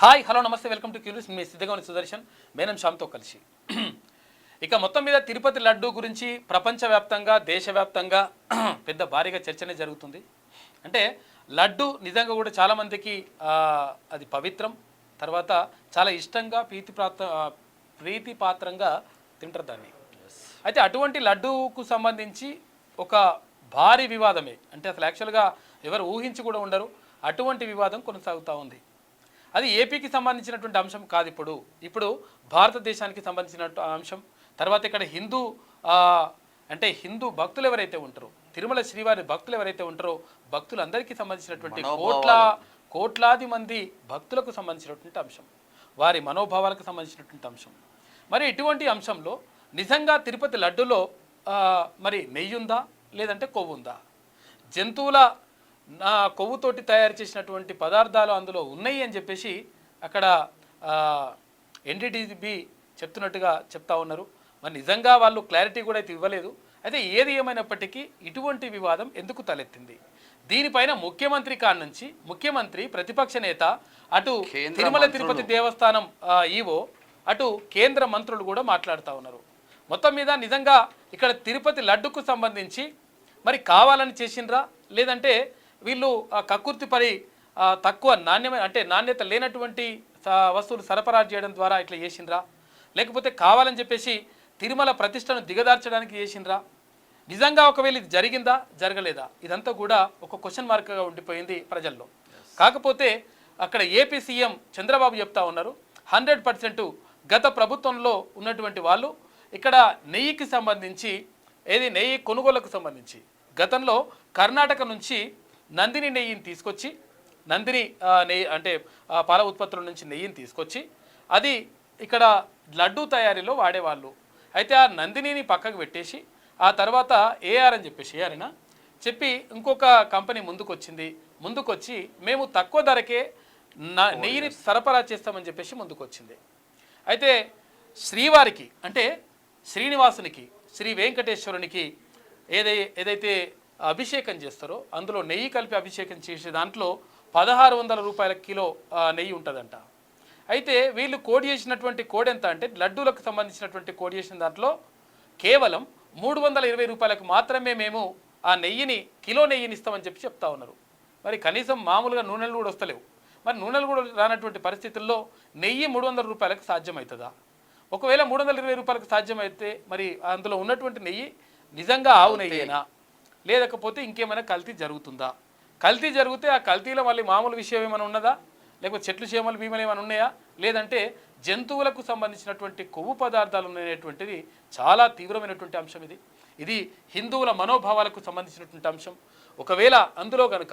Hi hello నమస్తే welcome to curious మీ సిద్ధగౌని సుదర్శన్ మేనం శ్యామ్తో కలిసి ఇక మొత్తం మీద తిరుపతి లడ్డు గురించి ప్రపంచవ్యాప్తంగా దేశవ్యాప్తంగా పెద్ద భారీగా చర్చనే జరుగుతుంది. అంటే లడ్డు నిజంగా కూడా చాలామందికి అది పవిత్రం, తర్వాత చాలా ఇష్టంగా ప్రీతిపాత్రంగా తింటారు దాన్ని. అయితే అటువంటి లడ్డూకు సంబంధించి ఒక భారీ వివాదమే, అంటే అసలు యాక్చువల్గా ఎవరు ఊహించి కూడా ఉండరు అటువంటి వివాదం కొనసాగుతూ ఉంది. అది ఏపీకి సంబంధించినటువంటి అంశం కాదు, ఇప్పుడు భారతదేశానికి సంబంధించిన అంశం. తర్వాత ఇక్కడ అంటే హిందూ భక్తులు ఎవరైతే ఉంటారో, తిరుమల శ్రీవారి భక్తులు ఎవరైతే ఉంటారో, భక్తులందరికీ సంబంధించినటువంటి కోట్లాది మంది భక్తులకు సంబంధించినటువంటి అంశం, వారి మనోభావాలకు సంబంధించినటువంటి అంశం. మరి ఇటువంటి అంశంలో నిజంగా తిరుపతి లడ్డులో మరి నెయ్యి ఉందా లేదంటే కొవ్వు ఉందా? జంతువుల కొవ్వుతోటి తయారు చేసినటువంటి పదార్థాలు అందులో ఉన్నాయి అని చెప్పేసి అక్కడ ఎన్డీడీబీ చెప్తున్నట్టుగా చెప్తా ఉన్నారు. మరి నిజంగా వాళ్ళు క్లారిటీ కూడా అయితే ఇవ్వలేదు. అయితే ఏది ఏమైనప్పటికీ ఇటువంటి వివాదం ఎందుకు తలెత్తింది? దీనిపైన ముఖ్యమంత్రి నుంచి ముఖ్యమంత్రి, ప్రతిపక్ష నేత, అటు తిరుమల తిరుపతి దేవస్థానం ఈవో, అటు కేంద్ర మంత్రులు కూడా మాట్లాడుతూ ఉన్నారు. మొత్తం మీద నిజంగా ఇక్కడ తిరుపతి లడ్డుకు సంబంధించి మరి కావాలని చేసిండ్రా, లేదంటే వీళ్ళు కక్కుర్తి పడి తక్కువ నాణ్యత లేనటువంటి వస్తువులు సరఫరా చేయడం ద్వారా ఇట్లా చేసిండ్రా, లేకపోతే కావాలని చెప్పేసి తిరుమల ప్రతిష్టను దిగదార్చడానికి చేసిండ్రా? నిజంగా ఒకవేళ ఇది జరిగిందా జరగలేదా, ఇదంతా కూడా ఒక క్వశ్చన్ మార్క్గా ఉండిపోయింది ప్రజల్లో. కాకపోతే అక్కడ ఏపీ సీఎం చంద్రబాబు చెప్తా ఉన్నారు 100% గత ప్రభుత్వంలో ఉన్నటువంటి వాళ్ళు ఇక్కడ నెయ్యికి సంబంధించి, నెయ్యి కొనుగోలుకు సంబంధించి గతంలో కర్ణాటక నుంచి నందిని నెయ్యిని తీసుకొచ్చి, నందిని నెయ్యి అంటే పాల ఉత్పత్తుల నుంచి నెయ్యిని తీసుకొచ్చి అది ఇక్కడ లడ్డూ తయారీలో వాడేవాళ్ళు. అయితే ఆ నందినిని పక్కకు పెట్టేసి ఆ తర్వాత ఏఆర్ అని చెప్పేసి చెప్పి ఇంకొక కంపెనీ ముందుకొచ్చి మేము తక్కువ ధరకే నెయ్యిని సరఫరా చేస్తామని చెప్పేసి ముందుకొచ్చింది. అయితే శ్రీవారికి అంటే శ్రీనివాసునికి, శ్రీ వెంకటేశ్వరునికి ఏదైతే అభిషేకం చేస్తారో అందులో నెయ్యి కలిపి అభిషేకం చేసే దాంట్లో 1600 రూపాయల కిలో నెయ్యి ఉంటుందంట. అయితే వీళ్ళు కోడ్ చేసినటువంటి కోడ్ ఎంత అంటే, లడ్డూలకు సంబంధించినటువంటి కోడ్ చేసిన దాంట్లో కేవలం 320 రూపాయలకు మాత్రమే మేము ఆ నెయ్యిని, కిలో నెయ్యిని ఇస్తామని చెప్తా ఉన్నారు. మరి కనీసం మామూలుగా నూనెలు కూడా వస్తలేవు. మరి నూనెలు కూడా రానటువంటి పరిస్థితుల్లో నెయ్యి 300 రూపాయలకు సాధ్యమవుతుందా? ఒకవేళ 320 రూపాయలకు సాధ్యమైతే మరి అందులో ఉన్నటువంటి నెయ్యి నిజంగా ఆవు నెయ్యేనా, లేకపోతే ఇంకేమైనా కల్తీ జరుగుతుందా? కల్తీ జరిగితే ఆ కల్తీలో మళ్ళీ మామూలు విషయం ఏమైనా ఉన్నదా, లేకపోతే చెట్లు చేమలు భీమలు ఏమైనా ఉన్నాయా, లేదంటే జంతువులకు సంబంధించినటువంటి కొవ్వు పదార్థాలు అనేటువంటిది చాలా తీవ్రమైనటువంటి అంశం. ఇది హిందువుల మనోభావాలకు సంబంధించినటువంటి అంశం. ఒకవేళ అందులో కనుక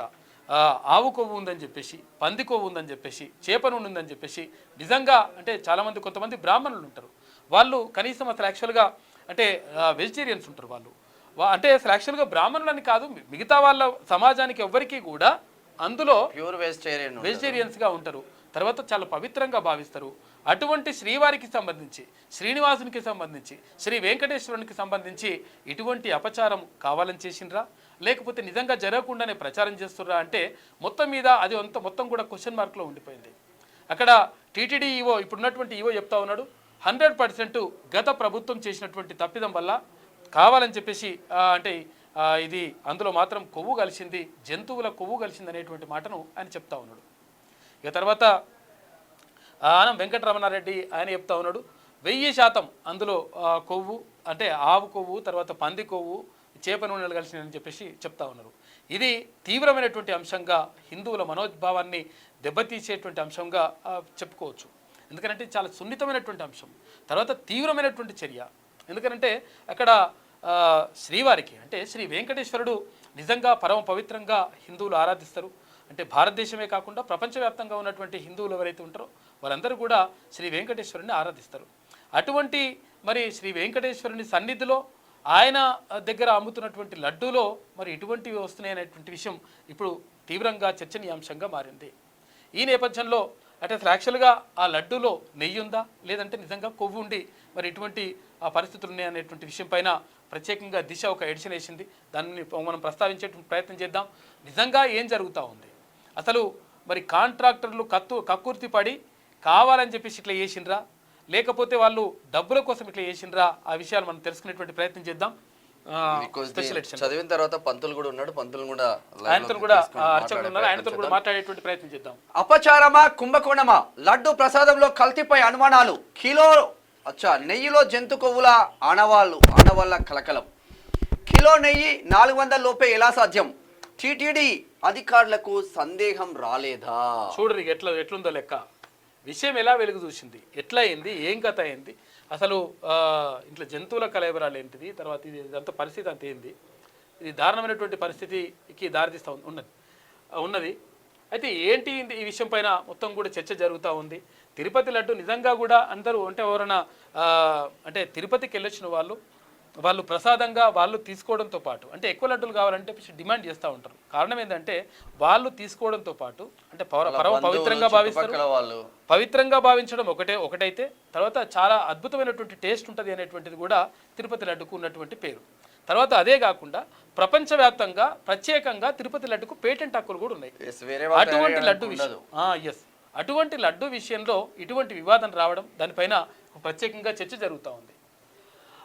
ఆవు కొవ్వు ఉందని చెప్పేసి, పంది కొవ్వు ఉందని చెప్పేసి, చేప నూనె ఉందని చెప్పేసి నిజంగా అంటే చాలామంది, కొంతమంది బ్రాహ్మణులు ఉంటారు, వాళ్ళు కనీసం అసలు యాక్చువల్గా అంటే వెజిటేరియన్స్ ఉంటారు. వాళ్ళు అంటే అసలు యాక్చువల్గా బ్రాహ్మణులని కాదు, మిగతా వాళ్ళ సమాజానికి ఎవ్వరికీ కూడా అందులో ప్యూర్ వెజిటేరియన్స్గా ఉంటారు. తర్వాత చాలా పవిత్రంగా భావిస్తారు. అటువంటి శ్రీవారికి సంబంధించి, శ్రీనివాసునికి సంబంధించి, శ్రీ వెంకటేశ్వరునికి సంబంధించి ఇటువంటి అపచారం కావాలని చేసిండ్రా, లేకపోతే నిజంగా జరగకుండానే ప్రచారం చేస్తుర్రా అంటే మొత్తం మీద అది మొత్తం కూడా క్వశ్చన్ మార్క్లో ఉండిపోయింది. అక్కడ టీటీడీ ఈవో, ఇప్పుడున్నటువంటి ఈవో చెప్తా ఉన్నాడు 100% గత ప్రభుత్వం చేసినటువంటి తప్పిదం వల్ల కావాలని చెప్పేసి అంటే ఇది అందులో మాత్రం కొవ్వు కలిసింది, జంతువుల కొవ్వు కలిసింది అనేటువంటి మాటను ఆయన చెప్తా ఉన్నాడు. ఇక తర్వాత ఆనం వెంకటరమణారెడ్డి ఆయన చెప్తా ఉన్నాడు 1000% అందులో కొవ్వు అంటే ఆవు కొవ్వు, తర్వాత పంది కొవ్వు, చేప నూనెలు కలిసిందని చెప్పేసి చెప్తా ఉన్నారు. ఇది తీవ్రమైనటువంటి అంశంగా, హిందువుల మనోభావాన్ని దెబ్బతీసేటువంటి అంశంగా చెప్పుకోవచ్చు. ఎందుకంటే చాలా సున్నితమైనటువంటి అంశం, తర్వాత తీవ్రమైనటువంటి చర్య. ఎందుకంటే అక్కడ శ్రీవారికి అంటే శ్రీ వెంకటేశ్వరుడు నిజంగా పరమ పవిత్రంగా హిందువులు ఆరాధిస్తారు. అంటే భారతదేశమే కాకుండా ప్రపంచవ్యాప్తంగా ఉన్నటువంటి హిందువులు ఎవరైతే ఉంటారో వాళ్ళందరూ కూడా శ్రీ వెంకటేశ్వరుని ఆరాధిస్తారు. అటువంటి మరి శ్రీ వెంకటేశ్వరుని సన్నిధిలో ఆయన దగ్గర అమ్ముతున్నటువంటి లడ్డూలో మరి ఇటువంటివి వస్తున్నాయి అనేటువంటి విషయం ఇప్పుడు తీవ్రంగా చర్చనీయాంశంగా మారింది. ఈ నేపథ్యంలో అంటే అసలు యాక్చువల్గా ఆ లడ్డూలో నెయ్యి ఉందా, లేదంటే నిజంగా కొవ్వు ఉండి మరి ఇటువంటి పరిస్థితులు ఉన్నాయి అనేటువంటి విషయం పైన ప్రత్యేకంగా దిశ ఒక ఎడిషన్ వేసింది. దాన్ని మనం ప్రస్తావించేటువంటి ప్రయత్నం చేద్దాం. నిజంగా ఏం జరుగుతూ ఉంది అసలు? మరి కాంట్రాక్టర్లు కక్కుర్తి పడి కావాలని చెప్పేసి ఇట్లా చేసిండ్రా లేకపోతే వాళ్ళు డబ్బుల కోసం ఇట్లా చేసిండ్రా ఆ విషయాలు మనం తెలుసుకునేటువంటి ప్రయత్నం చేద్దాం. చదివిన తర్వాత పంతులు కూడా ఉన్నాడు, పంతులు కూడా అర్చకులు ఉన్నారు, ఆయనతో కూడా మాట్లాడేటువంటి ప్రయత్నం చేద్దాం. అపచారమా కుంభకోణమా, లడ్డు ప్రసాదంలో కల్తీపై అనుమానాలు, కిలో నెయ్యిలో జంతు కొవ్వుల ఆనవాళ్ళ కలకలం, కిలో నెయ్యి 400 లోపే ఎలా సాధ్యం, టీటీడీ అధికారులకు సందేహం రాలేదా? చూడరు ఎట్లుందో లెక్క, విషయం ఎలా వెలుగు చూసింది, ఎట్లా అయింది, ఏం కథ అయింది, అసలు ఇంట్లో జంతువుల కలవరాలు ఏంటిది, తర్వాత ఇది ఇదంతా పరిస్థితి అంత ఏంది, ఇది దారుణమైనటువంటి పరిస్థితికి దారితీస్తూ ఉన్నది. అయితే ఏంటి ఈ విషయం పైన మొత్తం కూడా చర్చ జరుగుతూ ఉంది. తిరుపతి లడ్డు నిజంగా కూడా అందరూ అంటే ఎవరైనా అంటే తిరుపతికి వెళ్ళొచ్చిన వాళ్ళు ప్రసాదంగా వాళ్ళు తీసుకోవడంతో పాటు అంటే ఎక్కువ లడ్డులు కావాలంటే డిమాండ్ చేస్తూ ఉంటారు. కారణం ఏంటంటే వాళ్ళు తీసుకోవడంతో పాటు అంటే పవిత్రంగా భావిస్తారు, పవిత్రంగా భావించడం ఒకటైతే తర్వాత చాలా అద్భుతమైనటువంటి టేస్ట్ ఉంటుంది అనేటువంటిది కూడా తిరుపతి లడ్డుకు ఉన్నటువంటి పేరు. తర్వాత అదే కాకుండా ప్రపంచవ్యాప్తంగా ప్రత్యేకంగా తిరుపతి లడ్డుకు పేటెంట్ హక్కులు కూడా ఉన్నాయి. అటువంటి లడ్డు విషయం అటువంటి లడ్డు విషయంలో ఇటువంటి వివాదం రావడం, దానిపైన ప్రత్యేకంగా చర్చ జరుగుతూ ఉంది.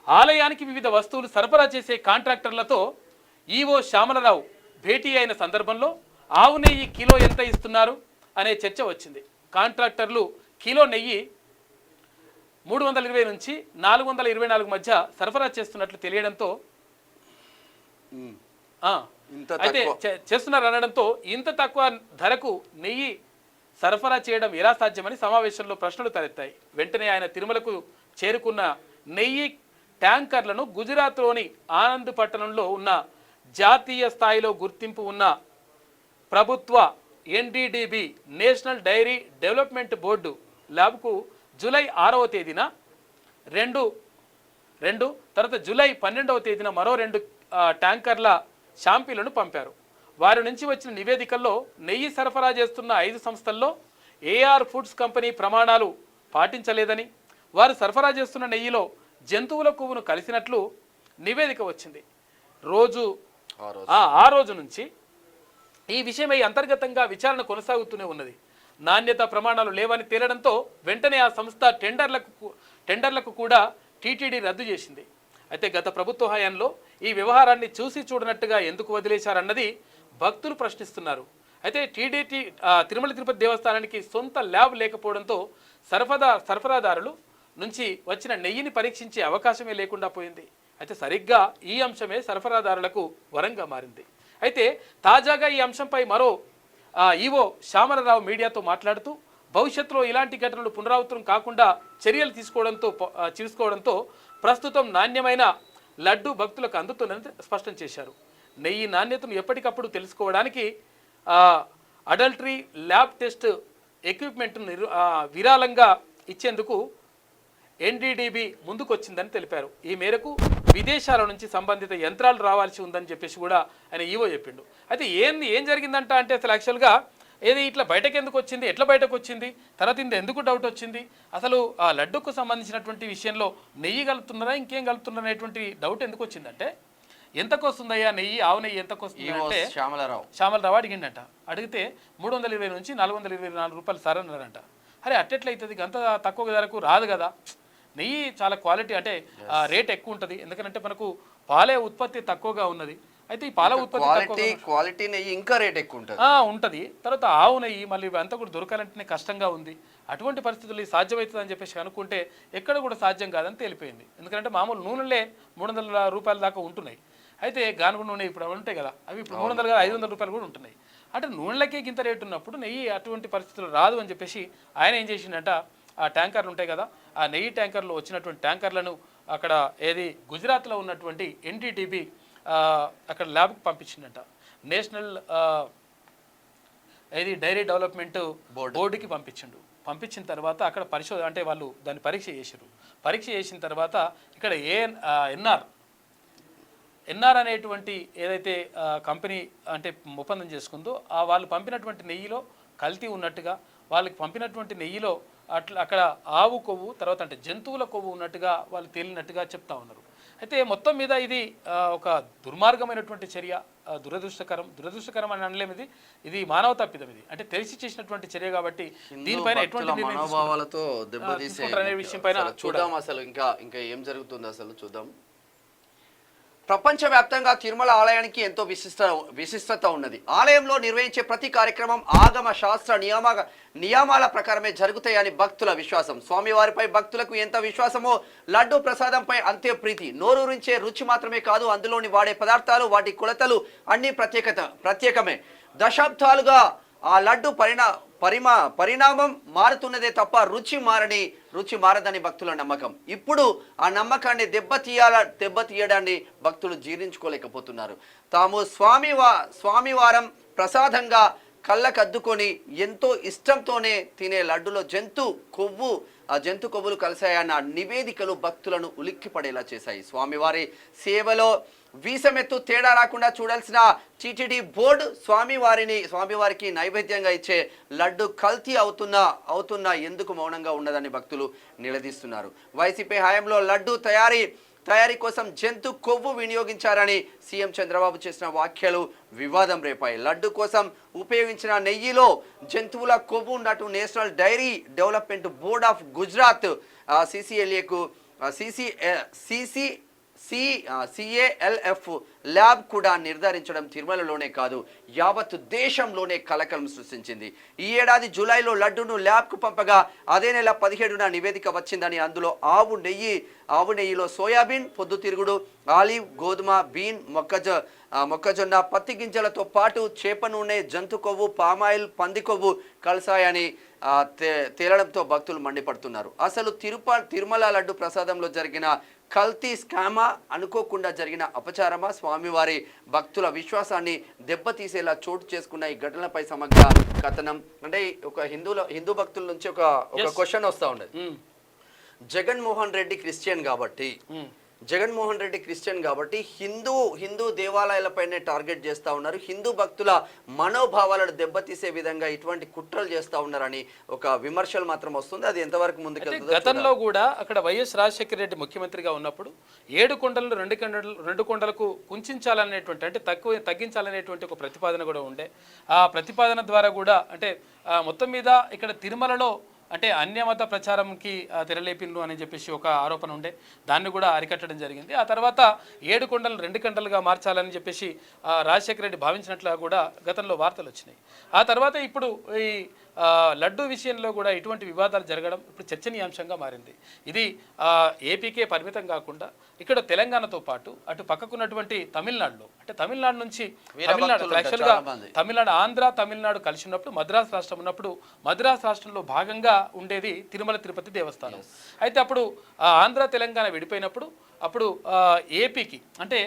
ఆలయానికి వివిధ వస్తువులు సరఫరా చేసే కాంట్రాక్టర్లతో ఈవో శ్యామలరావు భేటీ అయిన సందర్భంలో ఆవు నెయ్యి కిలో ఎంత ఇస్తున్నారు అనే చర్చ వచ్చింది. కాంట్రాక్టర్లు కిలో నెయ్యి 320 నుంచి 424 మధ్య సరఫరా చేస్తున్నట్లు తెలియడంతో అయితే చేస్తున్నారు అనడంతో ఇంత తక్కువ ధరకు నెయ్యి సరఫరా చేయడం ఎలా సాధ్యమని సమావేశంలో ప్రశ్నలు తలెత్తాయి. వెంటనే ఆయన తిరుమలకు చేరుకున్న నెయ్యి ట్యాంకర్లను గుజరాత్లోని ఆనంద్ పట్టణంలో ఉన్న జాతీయ స్థాయిలో గుర్తింపు ఉన్న ప్రభుత్వ NDDB national dairy development board ల్యాబ్కు జూలై 6వ తేదీన రెండు తర్వాత జూలై 12వ తేదీన మరో 2 ట్యాంకర్ల శాంపిళ్లను పంపారు. వారి నుంచి వచ్చిన నివేదికల్లో నెయ్యి సరఫరా చేస్తున్న 5 సంస్థల్లో AR ఫుడ్స్ కంపెనీ ప్రమాణాలు పాటించలేదని, వారు సరఫరా చేస్తున్న నెయ్యిలో జంతువుల కొవ్వును కలిసినట్లు నివేదిక వచ్చింది. ఆ రోజు నుంచి ఈ విషయమై అంతర్గతంగా విచారణ కొనసాగుతూనే ఉన్నది. నాణ్యత ప్రమాణాలు లేవని తేలడంతో వెంటనే ఆ సంస్థ టెండర్లకు కూడా టీటీడీ రద్దు చేసింది. అయితే గత ప్రభుత్వ హయాంలో ఈ వ్యవహారాన్ని చూసి చూడనట్టుగా ఎందుకు వదిలేశారన్నది భక్తులు ప్రశ్నిస్తున్నారు. అయితే తిరుమల తిరుపతి దేవస్థానానికి సొంత ల్యాబ్ లేకపోవడంతో సరఫరాదారులు నుంచి వచ్చిన నెయ్యిని పరీక్షించే అవకాశమే లేకుండా పోయింది. అయితే సరిగ్గా ఈ అంశమే సరఫరాదారులకు వరంగా మారింది. అయితే తాజాగా ఈ అంశంపై మరో ఈవో శ్యామలరావు మీడియాతో మాట్లాడుతూ భవిష్యత్తులో ఇలాంటి ఘటనలు పునరావృతం కాకుండా చర్యలు తీసుకోవడంతో ప్రస్తుతం నాణ్యమైన లడ్డు భక్తులకు అందుతుందని స్పష్టం చేశారు. నెయ్యి నాణ్యతను ఎప్పటికప్పుడు తెలుసుకోవడానికి అడల్టరీ ల్యాబ్ టెస్ట్ ఎక్విప్మెంట్ను విరాళంగా ఇచ్చేందుకు NDDB ముందుకొచ్చిందని తెలిపారు. ఈ మేరకు విదేశాల నుంచి సంబంధిత యంత్రాలు రావాల్సి ఉందని చెప్పేసి కూడా ఆయన ఈవో చెప్పిండు. అయితే ఏం జరిగిందంట అంటే అసలు యాక్చువల్గా ఇట్లా బయటకు ఎందుకు వచ్చింది, ఎట్లా బయటకు వచ్చింది, తర్వాత ఇంత ఎందుకు డౌట్ వచ్చింది, అసలు ఆ లడ్డుకు సంబంధించినటువంటి విషయంలో నెయ్యి కలుపుతున్నారా ఇంకేం కలుపుతున్నారా అనేటువంటి డౌట్ ఎందుకు వచ్చిందంటే ఎంతకు వస్తుందయ్యా నెయ్యి, ఆవు నెయ్యి ఎంతకు వస్తుంది అంటే శ్యామలరావు అడిగిండట. అడిగితే 320 నుంచి 424 రూపాయలు సార్ అన్నారంట. అరే అట్టెట్లయితుంది, అంత తక్కువ ధరకు రాదు కదా, నెయ్యి చాలా క్వాలిటీ అంటే రేట్ ఎక్కువ ఉంటుంది, ఎందుకంటే మనకు పాలే ఉత్పత్తి తక్కువగా ఉన్నది. అయితే ఈ పాల ఉత్పత్తి క్వాలిటీ నెయ్యి ఇంకా రేట్ ఎక్కువ ఉంటుంది. తర్వాత ఆవు నెయ్యి మళ్ళీ అంతా కూడా దొరకాలంటేనే కష్టంగా ఉంది. అటువంటి పరిస్థితులు సాధ్యమవుతుంది అని చెప్పేసి అనుకుంటే ఎక్కడ కూడా సాధ్యం కాదని తేలిపోయింది. ఎందుకంటే మామూలు నూనెలే 300 రూపాయల దాకా ఉంటున్నాయి. అయితే గానుగు నూనె ఇప్పుడు అవి ఉంటాయి కదా, అవి ఇప్పుడు 300 కాదు 500 రూపాయలు కూడా ఉంటున్నాయి. అంటే నూనెలకే ఇంత రేటు ఉన్నప్పుడు నెయ్యి అటువంటి పరిస్థితులు రాదు అని చెప్పేసి ఆయన ఏం చేసిండంట, ఆ ట్యాంకర్లు ఉంటాయి కదా, ఆ నెయ్యి ట్యాంకర్లు వచ్చినటువంటి ట్యాంకర్లను అక్కడ గుజరాత్లో ఉన్నటువంటి NDDB అక్కడ ల్యాబ్కి పంపించిందంట. నేషనల్ డైరీ డెవలప్మెంట్ బోర్డుకి పంపించిన తర్వాత అక్కడ పరిశోధన అంటే వాళ్ళు దాన్ని పరీక్ష చేసిన తర్వాత ఇక్కడ ఎన్ఆర్ అనేటువంటి ఏదైతే కంపెనీ అంటే ఒప్పందం చేసుకుందో వాళ్ళు పంపినటువంటి నెయ్యిలో కల్తీ ఉన్నట్టుగా, వాళ్ళకి పంపినటువంటి నెయ్యిలో అక్కడ ఆవు కొవ్వు తర్వాత అంటే జంతువుల కొవ్వు ఉన్నట్టుగా వాళ్ళు తేలినట్టుగా చెప్తా ఉన్నారు. అయితే మొత్తం మీద ఇది ఒక దుర్మార్గమైనటువంటి చర్య, దురదృష్టకరం అని అనలేము. ఇది మానవ తప్పిదం. ఇది అంటే తెలిసి చేసినటువంటి చర్య కాబట్టి దీనిపైన ఎటువంటి మనోభావాలతో దెబ్బతీసే విషయం పైన చూద్దాం. అసలు ఇంకా ఏం జరుగుతుంది అసలు చూద్దాం. ప్రపంచవ్యాప్తంగా తిరుమల ఆలయానికి ఎంతో విశిష్టత ఉన్నది. ఆలయంలో నిర్వహించే ప్రతి కార్యక్రమం ఆగమ శాస్త్ర నియమాల ప్రకారమే జరుగుతాయని భక్తుల విశ్వాసం. స్వామివారిపై భక్తులకు ఎంత విశ్వాసమో లడ్డు ప్రసాదంపై అంతే ప్రీతి. నోరూరించే రుచి మాత్రమే కాదు, అందులోని వాడే పదార్థాలు, వాటి కొలతలు అన్ని ప్రత్యేకమే. దశాబ్దాలుగా ఆ లడ్డు పరిణామం మారుతున్నదే తప్ప రుచి మారదని భక్తుల నమ్మకం. ఇప్పుడు ఆ నమ్మకాన్ని దెబ్బతీయడాన్ని భక్తులు జీర్ణించుకోలేకపోతున్నారు. తాము స్వామివారం ప్రసాదంగా కళ్ళకద్దుకొని ఎంతో ఇష్టంతోనే తినే లడ్డులో జంతు కొవ్వులు కలిశాయన్న నివేదికలు భక్తులను ఉలిక్కిపడేలా చేశాయి. స్వామివారి సేవలో వీసమెత్తు తేడా రాకుండా చూడాల్సిన టీటీడీ బోర్డు స్వామివారికి నైవేద్యంగా ఇచ్చే లడ్డు కల్తీ అవుతున్నా ఎందుకు మౌనంగా ఉన్నదని భక్తులు నిలదీస్తున్నారు. వైసీపీ హయాంలో లడ్డు తయారీ కోసం జంతు కొవ్వు వినియోగించారని సీఎం చంద్రబాబు చేసిన వ్యాఖ్యలు వివాదం రేపాయి. లడ్డు కోసం ఉపయోగించిన నెయ్యిలో జంతువుల కొవ్వు ఉన్నట్టు national dairy development board of Gujarat CALF lab కూడా నిర్ధారించడం తిరుమలలోనే కాదు, యావత్ దేశంలోనే కలకలం సృష్టించింది. ఈ ఏడాది జూలైలో లడ్డును ల్యాబ్కు పంపగా అదే నెల 17న నివేదిక వచ్చిందని, అందులో ఆవు నెయ్యిలో సోయాబీన్, పొద్దుతిరుగుడు, ఆలివ్, గోధుమ, బీన్, మొక్కజొన్న, పత్తి గింజలతో పాటు చేప నూనె, జంతు కొవ్వు, పామాయిల్, పంది కొవ్వు కలిసాయని తేలడంతో భక్తులు మండిపడుతున్నారు. అసలు తిరుమల లడ్డు ప్రసాదంలో జరిగిన కల్తీ స్కామా, అనుకోకుండా జరిగిన అపచారమా, స్వామివారి భక్తుల విశ్వాసాన్ని దెబ్బతీసేలా చోటు చేసుకున్న ఈ ఘటనలపై సమగ్ర కథనం. అంటే ఒక హిందూ భక్తుల నుంచి ఒక క్వశ్చన్ వస్తూ ఉండేది. జగన్మోహన్ రెడ్డి క్రిస్టియన్ కాబట్టి హిందూ దేవాలయాలపైనే టార్గెట్ చేస్తూ ఉన్నారు. హిందూ భక్తుల మనోభావాలను దెబ్బతీసే విధంగా ఇటువంటి కుట్రలు చేస్తూ ఉన్నారని ఒక విమర్శలు మాత్రం వస్తుంది. అది ఎంతవరకు ముందుకెళ్తుందో. గతంలో కూడా అక్కడ వైఎస్ రాజశేఖర రెడ్డి ముఖ్యమంత్రిగా ఉన్నప్పుడు 7 కొండలను 2 కొండలకు కుంచాలనేటువంటి, అంటే తగ్గించాలనేటువంటి ఒక ప్రతిపాదన కూడా ఉండే. ఆ ప్రతిపాదన ద్వారా కూడా అంటే మొత్తం మీద ఇక్కడ తిరుమలలో అంటే అన్యమత ప్రచారంకి తెరలేపిండ్రు అని చెప్పేసి ఒక ఆరోపణ ఉండే. దాన్ని కూడా అరికట్టడం జరిగింది. ఆ తర్వాత 7 కొండలను 2 కొండలుగా మార్చాలని చెప్పేసి రాజశేఖర రెడ్డి భావించినట్లుగా కూడా గతంలో వార్తలు వచ్చినాయి. ఆ తర్వాత ఇప్పుడు ఈ లడ్డు విషయంలో కూడా ఇటువంటి వివాదాలు జరగడం ఇప్పుడు చర్చనీయాంశంగా మారింది. ఇది ఏపీకే పరిమితం కాకుండా ఇక్కడ తెలంగాణతో పాటు అటు పక్కకున్నటువంటి తమిళనాడులో, అంటే తమిళనాడు నుంచి యాక్చువల్గా ఆంధ్ర తమిళనాడు కలిసి ఉన్నప్పుడు మద్రాసు రాష్ట్రం ఉన్నప్పుడు మద్రాసు రాష్ట్రంలో భాగంగా ఉండేది తిరుమల తిరుపతి దేవస్థానం. అయితే అప్పుడు ఆంధ్ర తెలంగాణ విడిపోయినప్పుడు అప్పుడు ఏపీకి అంటే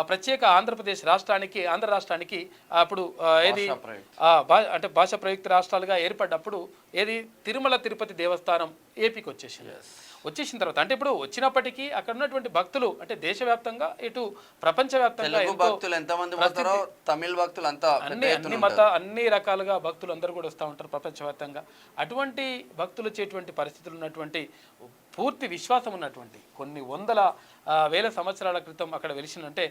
ప్రత్యేక ఆంధ్రప్రదేశ్ రాష్ట్రానికి ఆంధ్ర రాష్ట్రానికి అప్పుడు ఏది అంటే భాష ప్రయుక్త రాష్ట్రాలుగా ఏర్పడ్డప్పుడు ఏది తిరుమల తిరుపతి దేవస్థానం ఏపీకి వచ్చేసిన తర్వాత అంటే ఇప్పుడు వచ్చినప్పటికీ అక్కడ ఉన్నటువంటి భక్తులు అంటే దేశవ్యాప్తంగా ఇటు ప్రపంచవ్యాప్తంగా అన్ని రకాలుగా భక్తులు అందరూ కూడా వస్తూ ఉంటారు ప్రపంచవ్యాప్తంగా. అటువంటి భక్తులు వచ్చేటువంటి పరిస్థితులు ఉన్నటువంటి పూర్తి విశ్వాసం ఉన్నటువంటి కొన్ని వందల వేల సంవత్సరాల క్రితం అక్కడ వెలిసిందంటే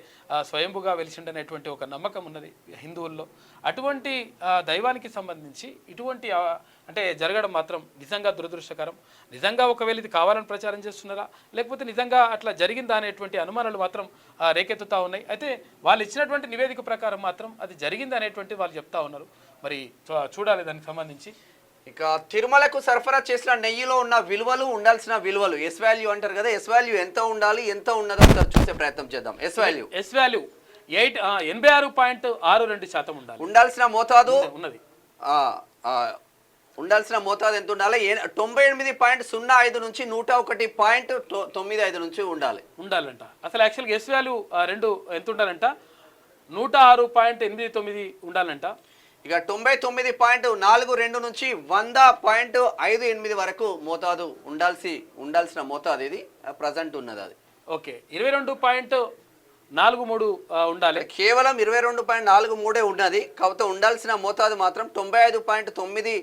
స్వయంభుగా వెలిసిండనేటువంటి ఒక నమ్మకం ఉన్నది హిందువుల్లో. అటువంటి దైవానికి సంబంధించి ఇటువంటి అంటే జరగడం మాత్రం నిజంగా దురదృష్టకరం. నిజంగా ఒకవేళ ఇది కావాలని ప్రచారం చేస్తున్నారా లేకపోతే నిజంగా అట్లా జరిగిందా అనేటువంటి అనుమానాలు మాత్రం రేకెత్తుతా ఉన్నాయి. అయితే వాళ్ళు ఇచ్చినటువంటి నివేదిక ప్రకారం మాత్రం అది జరిగింది అనేటువంటి వాళ్ళు చెప్తా ఉన్నారు. మరి చూడాలి దానికి సంబంధించి. ఇక తిరుమలకు సరఫరా చేసిన నెయ్యిలో ఉన్న ఉండాల్సిన విలువలు ఎస్ వాల్యూ అంటారు కదా, ఎస్ వాల్యూ ఎంత ఉండాలి, ఎంత ఉన్నదో ఒకసారి చూసే ప్రయత్నం చేద్దాం. ఎస్ వాల్యూ 86.62% ఉండాలి. ఉండాల్సిన మోతాదు ఉన్నది. ఉండాల్సిన మోతాదు ఎంత ఉండాలి? 98.05 నుంచి 101.95 నుంచి ఉండాలంట. అసలు యాక్చువల్గా ఎస్ వాల్యూ రెండు ఎంత ఉండాలంట? 106.89 ఉండాలంట. ఇక 99.42 నుంచి 100.58 వరకు మోతాదు ఉండాల్సిన మోతాదు ఇది ప్రజెంట్ ఉన్నది. అది ఓకే 22.43 ఉండాలి. కేవలం 22.43 ఉన్నది. కాకపోతే ఉండాల్సిన మోతాదు మాత్రం 95.90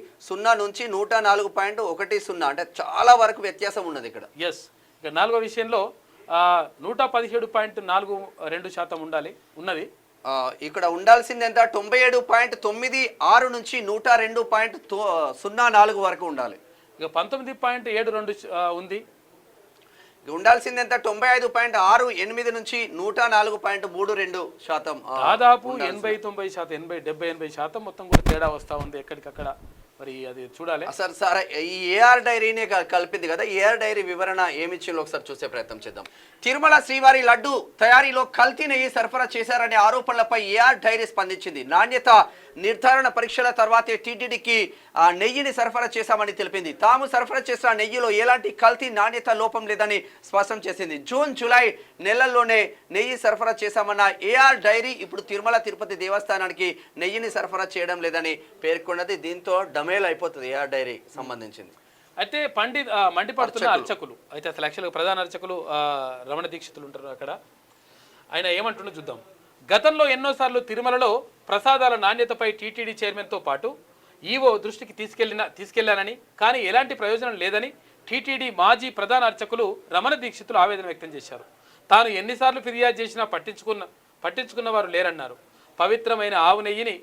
నుంచి 104.10 అంటే చాలా వరకు వ్యత్యాసం ఉన్నది ఇక్కడ. ఎస్. ఇక 4వ విషయంలో 117.42% ఉన్నది. ఇక్కడ ఉండాల్సింది ఎంత? 97.96 నుంచి 102.04 వరకు ఉండాలి. ఇక 19.72 ఉంది. ఉండాల్సింది ఎంత? 95.68 నుంచి 104.32%. దాదాపు 80-90%, 70-80% మొత్తం కూడా తేడా వస్తూ ఉంది ఎక్కడికక్కడ. మరి అది చూడాలి. సార్ ఈ ఏఆర్ డైరీనే కలిపింది కదా, ఏఆర్ డైరీ వివరణ ఏమిచ్చిందో ఒకసారి చూసే ప్రయత్నం చేద్దాం. తిరుమల శ్రీవారి లడ్డు తయారీలో కల్తీ నెయ్యి సరఫరా చేశారనే ఆరోపణలపై ఏఆర్ డైరీ స్పందించింది. నాణ్యత నిర్ధారణ పరీక్షల తర్వాతే టీటీడీకి నెయ్యిని సరఫరా చేశామని తెలిపింది. తాము సరఫరా చేసిన నెయ్యిలో ఎలాంటి కల్తీ నాణ్యత లోపం లేదని స్పష్టం చేసింది. జూన్ జూలై నెలల్లోనే నెయ్యి సరఫరా చేశామన్న ఏఆర్ డైరీ ఇప్పుడు తిరుమల తిరుపతి దేవస్థానానికి నెయ్యిని సరఫరా చేయడం లేదని పేర్కొన్నది. దీంతో డమేల్ అయిపోతుంది ఏఆర్ డైరీ సంబంధించింది. అయితే మండిపడుతున్న అర్చకులు అయితే అసలు యాక్చువల్గా ప్రధాన అర్చకులు రమణ దీక్షితులు ఉంటారు అక్కడ. ఆయన ఏమంటుండో చూద్దాం. గతంలో ఎన్నోసార్లు తిరుమలలో ప్రసాదాల నాణ్యతపై టీటీడీ చైర్మన్తో పాటు ఈవో దృష్టికి తీసుకెళ్లానని, కానీ ఎలాంటి ప్రయోజనం లేదని టీటీడీ మాజీ ప్రధాన అర్చకులు రమణ దీక్షితులు ఆవేదన వ్యక్తం చేశారు. తాను ఎన్నిసార్లు ఫిర్యాదు చేసినా పట్టించుకున్న వారు లేరన్నారు. పవిత్రమైన ఆవు నెయ్యిని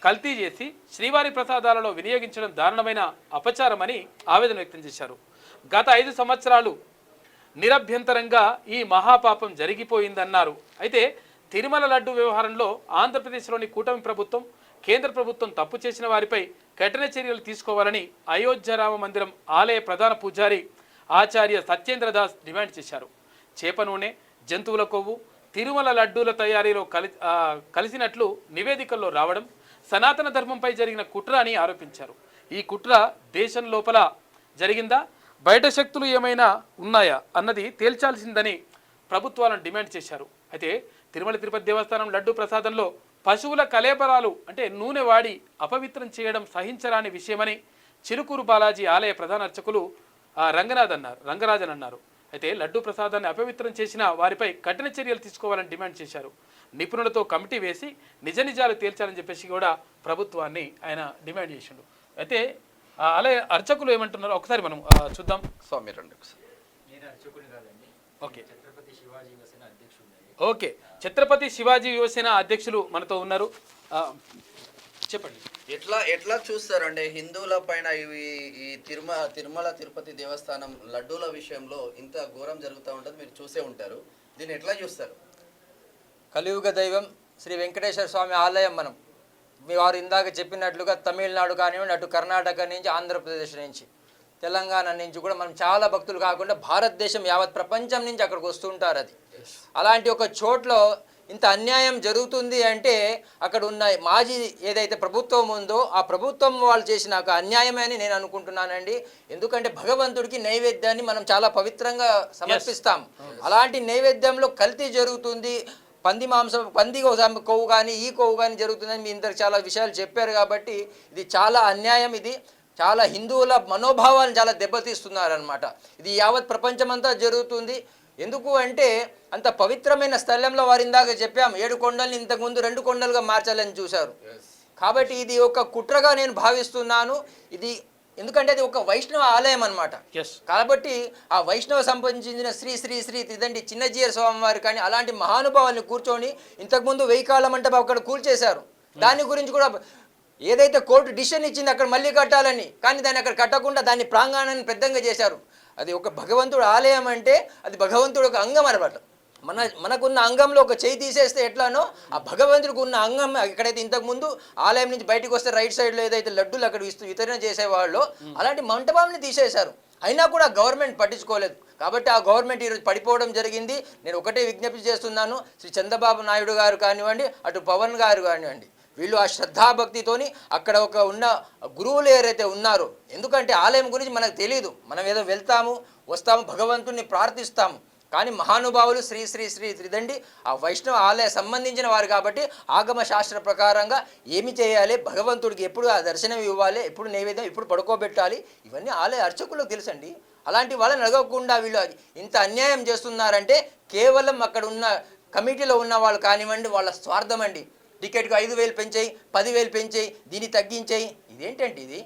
కల్తీ చేసి శ్రీవారి ప్రసాదాలలో వినియోగించడం దారుణమైన అపచారమని ఆవేదన వ్యక్తం చేశారు. గత 5 సంవత్సరాలు నిరభ్యంతరంగా ఈ మహాపాపం జరిగిపోయిందన్నారు. అయితే తిరుమల లడ్డు వ్యవహారంలో ఆంధ్రప్రదేశ్లోని కూటమి ప్రభుత్వం, కేంద్ర ప్రభుత్వం తప్పు చేసిన వారిపై కఠిన చర్యలు తీసుకోవాలని అయోధ్య రామ మందిరం ఆలయ ప్రధాన పూజారి ఆచార్య సత్యేంద్ర దాస్ డిమాండ్ చేశారు. చేప నూనె, జంతువుల కొవ్వు తిరుమల లడ్డూల తయారీలో కలిసినట్లు నివేదికల్లో రావడం సనాతన ధర్మంపై జరిగిన కుట్ర అని ఆరోపించారు. ఈ కుట్ర దేశం లోపల జరిగిందా, బయట శక్తులు ఏమైనా ఉన్నాయా అన్నది తేల్చాల్సిందని ప్రభుత్వాలను డిమాండ్ చేశారు. అయితే తిరుమల తిరుపతి దేవస్థానం లడ్డు ప్రసాదంలో పశువుల కలేబరాలు అంటే నూనె వాడి అపవిత్రం సహించరాని విషయమని చిలుకూరు బాలాజీ ఆలయ ప్రధాన అర్చకులు రంగరాజన్ అన్నారు. అయితే లడ్డు ప్రసాదాన్ని అపవిత్రం చేసిన వారిపై కఠిన చర్యలు తీసుకోవాలని డిమాండ్ చేశారు. నిపుణులతో కమిటీ వేసి నిజ నిజాలు తేల్చాలని చెప్పేసి కూడా ప్రభుత్వాన్ని ఆయన డిమాండ్ చేసిండు. అయితే ఆలయ అర్చకులు ఏమంటున్నారో ఒకసారి మనం చూద్దాం. స్వామి రండి. ఓకే, ఛత్రపతి శివాజీ యువసేన అధ్యక్షులు మనతో ఉన్నారు. చెప్పండి. ఎట్లా చూస్తారండి హిందువుల పైన ఈ తిరుమల తిరుపతి దేవస్థానం లడ్డూల విషయంలో ఇంత ఘోరం జరుగుతూ ఉంటుంది, మీరు చూసే ఉంటారు. దీన్ని ఎట్లా చూస్తారు? కలియుగ దైవం శ్రీ వెంకటేశ్వర స్వామి ఆలయం. మనం మీ వారు ఇందాక చెప్పినట్లుగా తమిళనాడు కానివ్వండి, అటు కర్ణాటక నుంచి, ఆంధ్రప్రదేశ్ నుంచి, తెలంగాణ నుంచి కూడా మనం చాలా భక్తులు కాకుండా భారతదేశం యావత్ ప్రపంచం నుంచి అక్కడికి వస్తుంటారు. అది అలాంటి ఒక చోట్లో ఇంత అన్యాయం జరుగుతుంది అంటే అక్కడ ఉన్న మాజీ ఏదైతే ప్రభుత్వం ఉందో ఆ ప్రభుత్వం వాళ్ళు చేసిన ఒక అన్యాయమే అని నేను అనుకుంటున్నానండి. ఎందుకంటే భగవంతుడికి నైవేద్యాన్ని మనం చాలా పవిత్రంగా సమర్పిస్తాం. అలాంటి నైవేద్యంలో కల్తీ జరుగుతుంది. పంది మాంసం, పంది కొవ్వు కానీ ఈ కొవ్వు కానీ జరుగుతుందని మీ ఇందరికి చాలా విషయాలు చెప్పారు. కాబట్టి ఇది చాలా అన్యాయం. ఇది చాలా హిందువుల మనోభావాలను చాలా దెబ్బతీస్తున్నారనమాట. ఇది యావత్ ప్రపంచమంతా జరుగుతుంది. ఎందుకు అంటే అంత పవిత్రమైన స్థలంలో వారి ఇందాక చెప్పాము 7 కొండల్ని ఇంతకుముందు 2 కొండలుగా మార్చాలని చూశారు. కాబట్టి ఇది ఒక కుట్రగా నేను భావిస్తున్నాను. ఇది ఎందుకంటే అది ఒక వైష్ణవ ఆలయం అనమాట. కాబట్టి ఆ వైష్ణవ సంబంధించిన శ్రీ శ్రీ శ్రీ త్రిదండి చిన్నజీయర్ స్వామి వారు కానీ అలాంటి మహానుభావాన్ని కూర్చొని ఇంతకుముందు 1000 కాళ్ళ మంటపం అక్కడ కూల్చేశారు. దాని గురించి కూడా ఏదైతే కోర్టు డిసిషన్ ఇచ్చింది అక్కడ మళ్ళీ కట్టాలని, కానీ దాన్ని అక్కడ కట్టకుండా దాన్ని ప్రాంగణాన్ని పెద్దగా చేశారు. అది ఒక భగవంతుడు ఆలయం అంటే అది భగవంతుడు ఒక అంగం అనమాట. మనకున్న అంగంలో ఒక చేయి తీసేస్తే ఎట్లానో ఆ భగవంతుడికి ఉన్న అంగం ఎక్కడైతే ఇంతకుముందు ఆలయం నుంచి బయటకు వస్తే రైట్ సైడ్లో ఏదైతే లడ్డూలు అక్కడ వితరణ చేసేవాళ్ళు అలాంటి మంటపాన్ని తీసేశారు. అయినా కూడా గవర్నమెంట్ పట్టించుకోలేదు. కాబట్టి ఆ గవర్నమెంట్ ఈరోజు పడిపోవడం జరిగింది. నేను ఒకటే విజ్ఞప్తి చేస్తున్నాను, శ్రీ చంద్రబాబు నాయుడు గారు కానివ్వండి, అటు పవన్ గారు కానివ్వండి, వీళ్ళు ఆ శ్రద్ధాభక్తితోని అక్కడ ఒక ఉన్న గురువులు ఎవరైతే ఉన్నారో, ఎందుకంటే ఆలయం గురించి మనకు తెలియదు, మనం ఏదో వెళ్తాము వస్తాము భగవంతుడిని ప్రార్థిస్తాము, కానీ మహానుభావులు శ్రీ శ్రీ శ్రీ త్రిదండి ఆ వైష్ణవ ఆలయ సంబంధించిన వారు కాబట్టి ఆగమ శాస్త్ర ప్రకారంగా ఏమి చేయాలి, భగవంతుడికి ఎప్పుడు ఆ దర్శనం ఇవ్వాలి, ఎప్పుడు నైవేద్యం ఎప్పుడు పడుకోబెట్టాలి, ఇవన్నీ ఆలయ అర్చకులకు తెలుసండి. అలాంటి వాళ్ళని అడగకుండా వీళ్ళు ఇంత అన్యాయం చేస్తున్నారంటే కేవలం అక్కడ ఉన్న కమిటీలో ఉన్న వాళ్ళు కానివ్వండి వాళ్ళ స్వార్థం అండి. టికెట్కి 5,000 పెంచాయి, 10,000 పెంచాయి, దీన్ని తగ్గించాయి. ఇదేంటంటే ఇది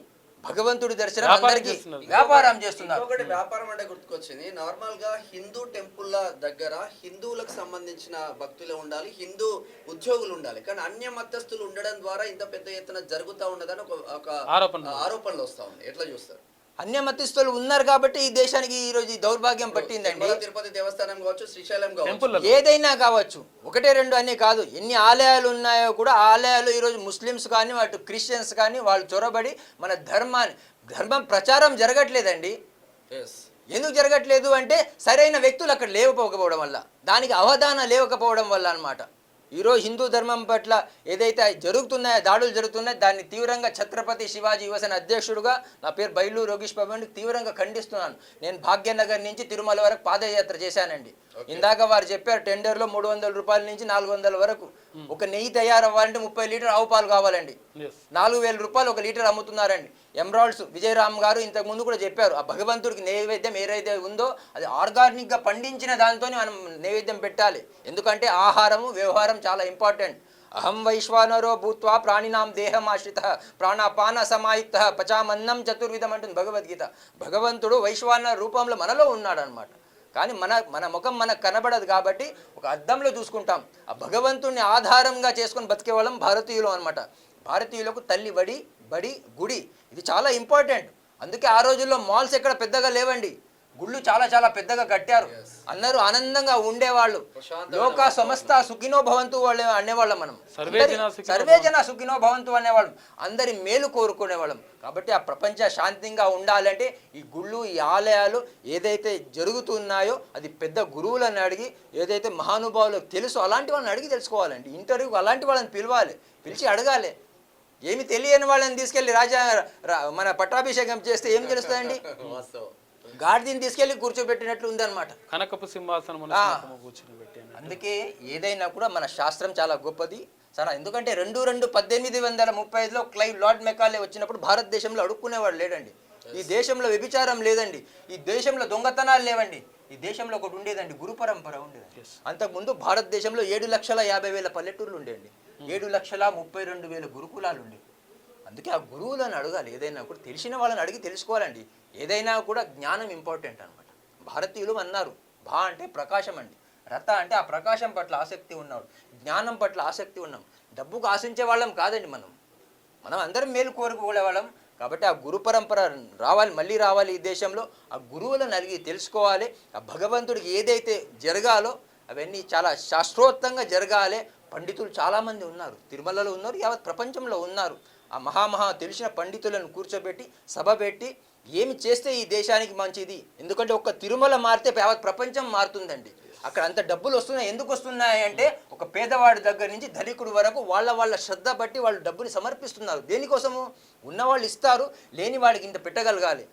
భగవంతుడి దర్శనం వ్యాపారం అందరికీ చేస్తున్నారు. వ్యాపారం చేస్తున్నారు. ఇంకొకటి వ్యాపారం అంటే గుర్తుకొచ్చింది. నార్మల్ గా హిందూ టెంపుల్ల దగ్గర హిందువులకు సంబంధించిన భక్తులే ఉండాలి, హిందూ ఉద్యోగులు ఉండాలి. కానీ అన్య మతస్థులు ఉండడం ద్వారా ఇంత పెద్ద ఎత్తున జరుగుతూ ఉన్నదని ఒక ఆరోపణలు వస్తా ఉంది. ఎట్లా చూస్తారు? అన్యమతస్థులు ఉన్నారు కాబట్టి ఈ దేశానికి ఈ రోజు ఈ దౌర్భాగ్యం పట్టిందండి. తిరుపతి దేవస్థానం కావచ్చు, శ్రీశైలం కావచ్చు, టెంపుల్ ఏదైనా కావచ్చు, ఒకటే రెండు అనే కాదు, ఎన్ని ఆలయాలు ఉన్నాయో కూడా ఆలయాలు ఈరోజు ముస్లిమ్స్ కానీ అటు క్రిస్టియన్స్ కానీ వాళ్ళు చొరబడి మన ధర్మం ప్రచారం జరగట్లేదండి. ఎందుకు జరగట్లేదు అంటే సరైన వ్యక్తులు అక్కడ లేకపోవడం వల్ల, దానికి అవగాహన లేకపోవడం వల్ల అన్నమాట. ఈరోజు హిందూ ధర్మం పట్ల ఏదైతే జరుగుతున్నాయో దాడులు జరుగుతున్నాయో దాన్ని తీవ్రంగా ఛత్రపతి శివాజీ యువసేన అధ్యక్షుడుగా నా పేరు బైలు రోగేష్ బాబు తీవ్రంగా ఖండిస్తున్నాను. నేను భాగ్యనగర్ నుంచి తిరుమల వరకు పాదయాత్ర చేశానండి. ఇందాక వారు చెప్పారు టెండర్లో 300 రూపాయల నుంచి 400 వరకు. ఒక నెయ్యి తయారవ్వాలంటే 30 లీటర్ ఆవు పాలు కావాలండి. 4000 రూపాయలు ఒక లీటర్ అమ్ముతున్నారండి. ఎమరాల్డ్స్ విజయరామ్ గారు ఇంతకు ముందు కూడా చెప్పారు, ఆ భగవంతుడికి నైవేద్యం ఏదైతే ఉందో అది ఆర్గానిక్గా పండించిన దాంతో మనం నైవేద్యం పెట్టాలి. ఎందుకంటే ఆహారము వ్యవహారం చాలా ఇంపార్టెంట్. అహం వైశ్వానరో భూత్వా ప్రాణినాం దేహమాశ్రిత ప్రాణాపాన సమాయుక్త పచామన్నం చతుర్విధం అంటుంది భగవద్గీత. భగవంతుడు వైశ్వానర రూపంలో మనలో ఉన్నాడు అనమాట. కానీ మన ముఖం మనకు కనబడదు కాబట్టి ఒక అద్దంలో చూసుకుంటాం. ఆ భగవంతుడిని ఆధారంగా చేసుకొని బతికే వాళ్ళం భారతీయులు అనమాట. భారతీయులకు తల్లి బడి గుడి ఇది చాలా ఇంపార్టెంట్. అందుకే ఆ రోజుల్లో మాల్స్ ఎక్కడ పెద్దగా లేవండి, గుళ్ళు చాలా చాలా పెద్దగా కట్టారు. అందరూ ఆనందంగా ఉండేవాళ్ళు. లోక సమస్త సుఖినో భవంతు వాళ్ళు అనేవాళ్ళం మనం. సర్వేజన సుఖినో భవంతు అనేవాళ్ళం. అందరి మేలు కోరుకునేవాళ్ళం. కాబట్టి ఆ ప్రపంచ శాంతిగా ఉండాలంటే ఈ గుళ్ళు ఈ ఆలయాలు ఏదైతే జరుగుతున్నాయో అది పెద్ద గురువులను అడిగి ఏదైతే మహానుభావులకు తెలుసు అలాంటి వాళ్ళని అడిగి తెలుసుకోవాలండి. ఇంటర్వ్యూకి అలాంటి వాళ్ళని పిలిచి అడగాలి. ఏమి తెలియని వాళ్ళని తీసుకెళ్ళి మన పట్టాభిషేకం చేస్తే ఏం తెలుస్తుందండి? గాడిదని తీసుకెళ్లి కూర్చోబెట్టినట్లు ఉందన్నమాట. కనకపు సింహాసనం అందుకే ఏదైనా కూడా మన శాస్త్రం చాలా గొప్పది సరే. ఎందుకంటే 1835లో క్లైవ్ లార్డ్ మెకాలే వచ్చినప్పుడు భారతదేశంలో అడుక్కునేవాడు లేడండి. ఈ దేశంలో వ్యభిచారం లేదండి. ఈ దేశంలో దొంగతనాలు లేవండి. ఈ దేశంలో ఒకటి ఉండేదండి, గురు పరంపర ఉండేది. అంతకుముందు భారతదేశంలో 7,50,000 పల్లెటూర్లు ఉండేయండి. 7,32,000 గురుకులాలు ఉండేవి. అందుకే ఆ గురువులను అడగాలి. ఏదైనా కూడా తెలిసిన వాళ్ళని అడిగి తెలుసుకోవాలండి. ఏదైనా కూడా జ్ఞానం ఇంపార్టెంట్ అనమాట. భారతీయులు అన్నారు భా అంటే ప్రకాశం అండి, రథ అంటే ఆ ప్రకాశం పట్ల ఆసక్తి ఉన్నాడు, జ్ఞానం పట్ల ఆసక్తి ఉన్నాం. డబ్బుకు ఆశించే వాళ్ళం కాదండి మనం అందరం మేలు కోరుకోలే వాళ్ళం. కాబట్టి ఆ గురు పరంపర మళ్ళీ రావాలి ఈ దేశంలో. ఆ గురువులను అడిగి తెలుసుకోవాలి. ఆ భగవంతుడికి ఏదైతే జరగాలో అవన్నీ చాలా శాస్త్రోక్తంగా జరగాలి. పండితులు చాలామంది ఉన్నారు, తిరుమలలో ఉన్నారు, యావత్ ప్రపంచంలో ఉన్నారు. ఆ తెలిసిన పండితులను కూర్చోబెట్టి సభ పెట్టి ఏమి చేస్తే ఈ దేశానికి మంచిది. ఎందుకంటే ఒక్క తిరుమల మారితే యావత్ ప్రపంచం మారుతుందండి. అక్కడ అంత డబ్బులు వస్తున్నాయి. ఎందుకు వస్తున్నాయి అంటే ఒక పేదవాడి దగ్గర నుంచి ధనికుడు వరకు వాళ్ళ శ్రద్ధ బట్టి వాళ్ళు డబ్బుని సమర్పిస్తున్నారు. దేనికోసము? ఉన్నవాళ్ళు ఇస్తారు, లేని వాడికి ఇంత పెట్టగలగాలి.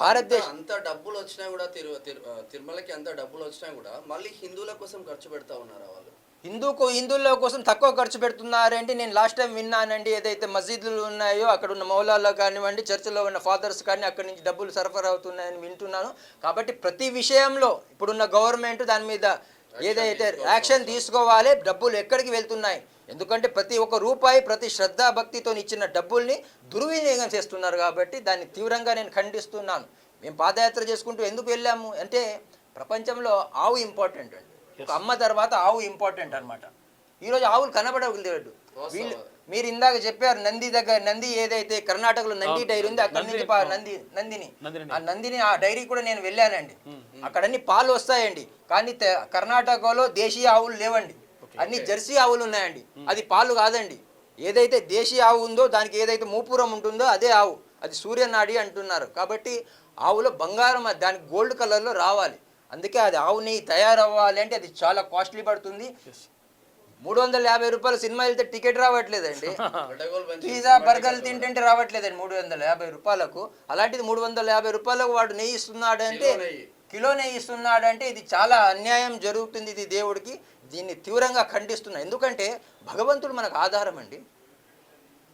భారతదేశం అంత డబ్బులు వచ్చినా కూడా తిరుమలకి అంత డబ్బులు వచ్చినా కూడా మళ్ళీ హిందువుల కోసం ఖర్చు పెడతా ఉన్నారు. వాళ్ళు హిందువుల కోసం తక్కువ ఖర్చు పెడుతున్నారంటే నేను లాస్ట్ టైం విన్నానండి. ఏదైతే మసీదులు ఉన్నాయో అక్కడ ఉన్న మౌలాల్లో కానివ్వండి, చర్చిలో ఉన్న ఫాదర్స్ కానీ అక్కడి నుంచి డబ్బులు సరఫరా అవుతున్నాయని వింటున్నాను. కాబట్టి ప్రతి విషయంలో ఇప్పుడున్న గవర్నమెంట్ దాని మీద ఏదైతే యాక్షన్ తీసుకోవాలి. డబ్బులు ఎక్కడికి వెళ్తున్నాయి? ఎందుకంటే ప్రతి ఒక్క రూపాయి ప్రతి శ్రద్ధా భక్తితో ఇచ్చిన డబ్బుల్ని దుర్వినియోగం చేస్తున్నారు. కాబట్టి దాన్ని తీవ్రంగా నేను ఖండిస్తున్నాను. మేము పాదయాత్ర చేసుకుంటూ ఎందుకు వెళ్ళాము అంటే ప్రపంచంలో ఆవు ఇంపార్టెంట్ అండి. ఒక అమ్మ తర్వాత ఆవు ఇంపార్టెంట్ అనమాట. ఈరోజు ఆవులు కనబడలేదు. మీరు ఇందాక చెప్పారు నంది ఏదైతే కర్ణాటకలో నంది డైరీ ఉంది అక్కడ నుంచి నందిని ఆ డైరీ కూడా నేను వెళ్ళానండి. అక్కడ అన్ని పాలు వస్తాయండి. కానీ కర్ణాటకలో దేశీయ ఆవులు లేవండి, అన్ని జెర్సీ ఆవులు ఉన్నాయండి. అది పాలు కాదండి. ఏదైతే దేశీయ ఆవు ఉందో దానికి ఏదైతే మూపురం ఉంటుందో అదే ఆవు, అది సూర్యనాడి అంటున్నారు. కాబట్టి ఆవులో బంగారం దానికి గోల్డ్ కలర్లో రావాలి. అందుకే అది ఆవు నెయ్యి తయారవ్వాలి అంటే అది చాలా కాస్ట్లీ పడుతుంది. 350 రూపాయలు సినిమా వెళ్తే టికెట్ రావట్లేదండి. పిజ్జా బర్గర్లు తింటుంటే రావట్లేదండి 350 రూపాయలకు. అలాంటిది 350 రూపాయలకు వాడు నెయ్యి ఇస్తున్నాడంటే, కిలో నెయ్యి ఇస్తున్నాడంటే ఇది చాలా అన్యాయం జరుగుతుంది. ఇది దేవుడికి. దీన్ని తీవ్రంగా ఖండిస్తున్నా. ఎందుకంటే భగవంతుడు మనకు ఆధారం అండి.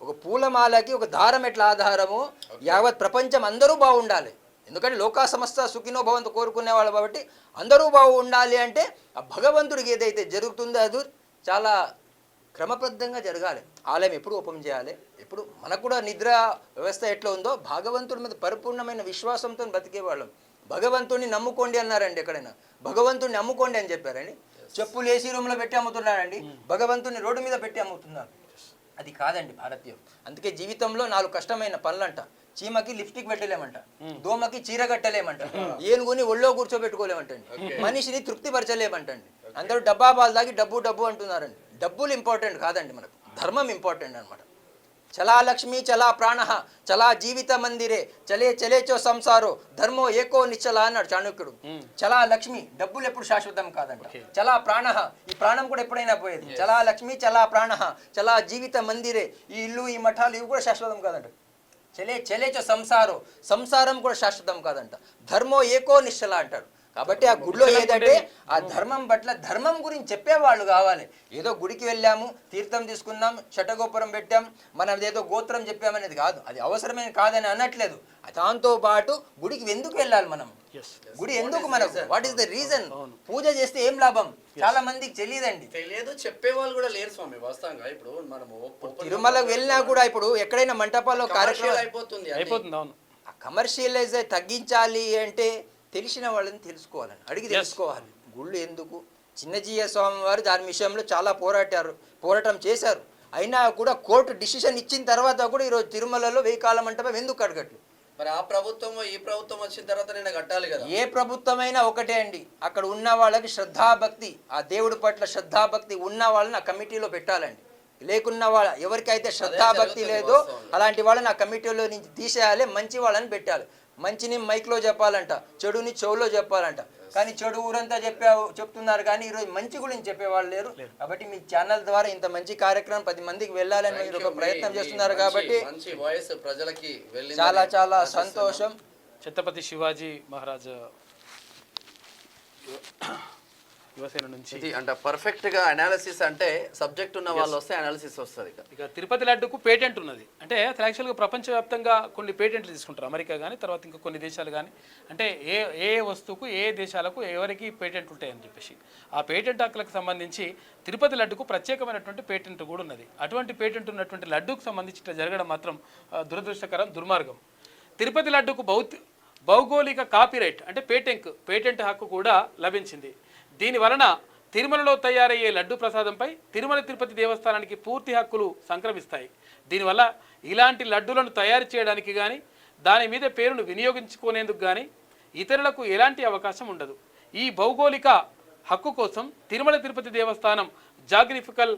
ఒక పూలమాలకి ఒక దారం ఎట్లా ఆధారము, యావత్ ప్రపంచం అందరూ బాగుండాలి. ఎందుకంటే లోకా సమస్త సుఖినో భవంతు కోరుకునేవాళ్ళు కాబట్టి అందరూ బాగుండాలి అంటే ఆ భగవంతుడికి ఏదైతే జరుగుతుందో అది చాలా క్రమబద్ధంగా జరగాలి. ఆలయం ఎప్పుడు ఓపెన్ చేయాలి, ఎప్పుడు మనకు కూడా నిద్ర వ్యవస్థ ఎట్లా ఉందో భగవంతుడి మీద పరిపూర్ణమైన విశ్వాసంతో బతికేవాళ్ళం. భగవంతుడిని నమ్ముకోండి అన్నారండి ఎక్కడైనా, భగవంతుడిని నమ్ముకోండి అని చెప్పారండి. చెప్పులు ఏసీ రూమ్లో పెట్టి అమ్ముతున్నారండి, భగవంతుడిని రోడ్డు మీద పెట్టి అమ్ముతున్నారు. అది కాదండి భారతీయం. అందుకే జీవితంలో 4 కష్టమైన పనులంట. చీమకి లిప్స్టిక్ పెట్టలేమంట, దోమకి చీర కట్టలేమంట, ఏనుగుని ఒళ్ళో కూర్చోబెట్టుకోలేమంటండి, మనిషిని తృప్తిపరచలేమంటండి. అందరూ డబ్బా పాలు తాగి డబ్బు డబ్బు అంటున్నారండి. డబ్బులు ఇంపార్టెంట్ కాదండి, మనకు ధర్మం ఇంపార్టెంట్ అనమాట. చలా లక్ష్మి చలా ప్రాణ చలా జీవిత మందిరే చలే చలేచో సంసారో ధర్మో ఏకో నిశ్చల అన్నాడు చాణక్యుడు. చలా లక్ష్మి, డబ్బులు ఎప్పుడు శాశ్వతం కాదంట. చలా ప్రాణ, ఈ ప్రాణం కూడా ఎప్పుడైనా పోయేది. చలా లక్ష్మి చలా ప్రాణ చలా జీవిత మందిరే, ఈ ఇల్లు ఈ మఠాలు ఇవి కూడా శాశ్వతం కాదంట. చలేచో సంసారో, సంసారం కూడా శాశ్వతం కాదంట. ధర్మో ఏకో నిశ్చల అంటాడు. కాబట్టి ఆ గుడిలో ఏదంటే ఆ ధర్మం పట్ల, ధర్మం గురించి చెప్పేవాళ్ళు కావాలి. ఏదో గుడికి వెళ్ళాము, తీర్థం తీసుకున్నాం, షటగోపురం పెట్టాం, మనం ఏదో గోత్రం చెప్పామనేది కాదు. అది అవసరమైన కాదని అనట్లేదు. దాంతో పాటు గుడికి ఎందుకు వెళ్ళాలి మనం, గుడి ఎందుకు మనం, వాట్ ఈస్ ద రీజన్? పూజ చేస్తే ఏం లాభం చాలా మందికి తెలియదండి. తెలియదు, చెప్పేవాళ్ళు కూడా లేరు స్వామి. వాస్తవంగా ఇప్పుడు మనము తిరుమలకు వెళ్ళినా కూడా ఇప్పుడు ఎక్కడైనా మంటపాల్లో కార్యక్రమం అయిపోతుంది. కమర్షియలైజ్ తగ్గించాలి అంటే తెలిసిన వాళ్ళని తెలుసుకోవాలని, అడిగి తెలుసుకోవాలి. గుళ్ళు ఎందుకు? చిన్నజీయ స్వామి వారు దాని విషయంలో చాలా పోరాటం చేశారు. అయినా కూడా కోర్టు డిసిషన్ ఇచ్చిన తర్వాత కూడా ఈరోజు తిరుమలలో 1000 కాలం మంటపం ఎందుకు కడగట్లేదు? మరి ఆ ప్రభుత్వం ఈ ప్రభుత్వం వచ్చిన తర్వాత నేను కట్టాలి కదా. ఏ ప్రభుత్వమైనా ఒకటే అండి, అక్కడ ఉన్న వాళ్ళకి శ్రద్ధాభక్తి, ఆ దేవుడి పట్ల శ్రద్ధాభక్తి ఉన్న వాళ్ళని ఆ కమిటీలో పెట్టాలండి. లేకున్న వాళ్ళ ఎవరికైతే శ్రద్ధాభక్తి లేదో అలాంటి వాళ్ళని ఆ కమిటీలో నుంచి తీసేయాలి, మంచి వాళ్ళని పెట్టాలి. మంచిని మైక్లో చెప్పాలంట, చెడుని చెవులో చెప్పాలంట. కానీ చెడు ఊరంతా చెప్తున్నారు, కానీ ఈరోజు మంచి గురించి చెప్పేవాళ్ళు లేరు. కాబట్టి మీ ఛానల్ ద్వారా ఇంత మంచి కార్యక్రమం 10 మందికి వెళ్ళాలని మీరు ఒక ప్రయత్నం చేస్తున్నారు కాబట్టి చాలా చాలా సంతోషం. ఛత్రపతి శివాజీ మహారాజ్ యువసేన నుంచి అంటే పర్ఫెక్ట్ గా అనాలిసిస్, అంటే సబ్జెక్ట్ ఉన్న వాళ్ళు వస్తే అనాలిసిస్ వస్తుంది. ఇక తిరుపతి లడ్డుకు పేటెంట్ ఉన్నది. అంటే అసలు యాక్చువల్గా ప్రపంచవ్యాప్తంగా కొన్ని పేటెంట్లు తీసుకుంటారు, అమెరికా కానీ తర్వాత ఇంకా కొన్ని దేశాలు కానీ. అంటే ఏ వస్తువుకు ఏ దేశాలకు ఎవరికి పేటెంట్ ఉంటాయని చెప్పేసి ఆ పేటెంట్ హక్కులకు సంబంధించి తిరుపతి లడ్డుకు ప్రత్యేకమైనటువంటి పేటెంట్ కూడా ఉన్నది. అటువంటి పేటెంట్ ఉన్నటువంటి లడ్డుకు సంబంధించి ఇట్లా జరగడం మాత్రం దురదృష్టకరం, దుర్మార్గం. తిరుపతి లడ్డుకు భౌగోళిక కాపీరైట్ అంటే పేటెంట్ హక్కు కూడా లభించింది. దీని వలన తిరుమలలో తయారయ్యే లడ్డు ప్రసాదంపై తిరుమల తిరుపతి దేవస్థానానికి పూర్తి హక్కులు సంక్రమిస్తాయి. దీనివల్ల ఇలాంటి లడ్డులను తయారు చేయడానికి కానీ దాని మీద పేరును వినియోగించుకునేందుకు కానీ ఇతరులకు ఎలాంటి అవకాశం ఉండదు. ఈ భౌగోళిక హక్కు కోసం తిరుమల తిరుపతి దేవస్థానం జాగ్రఫికల్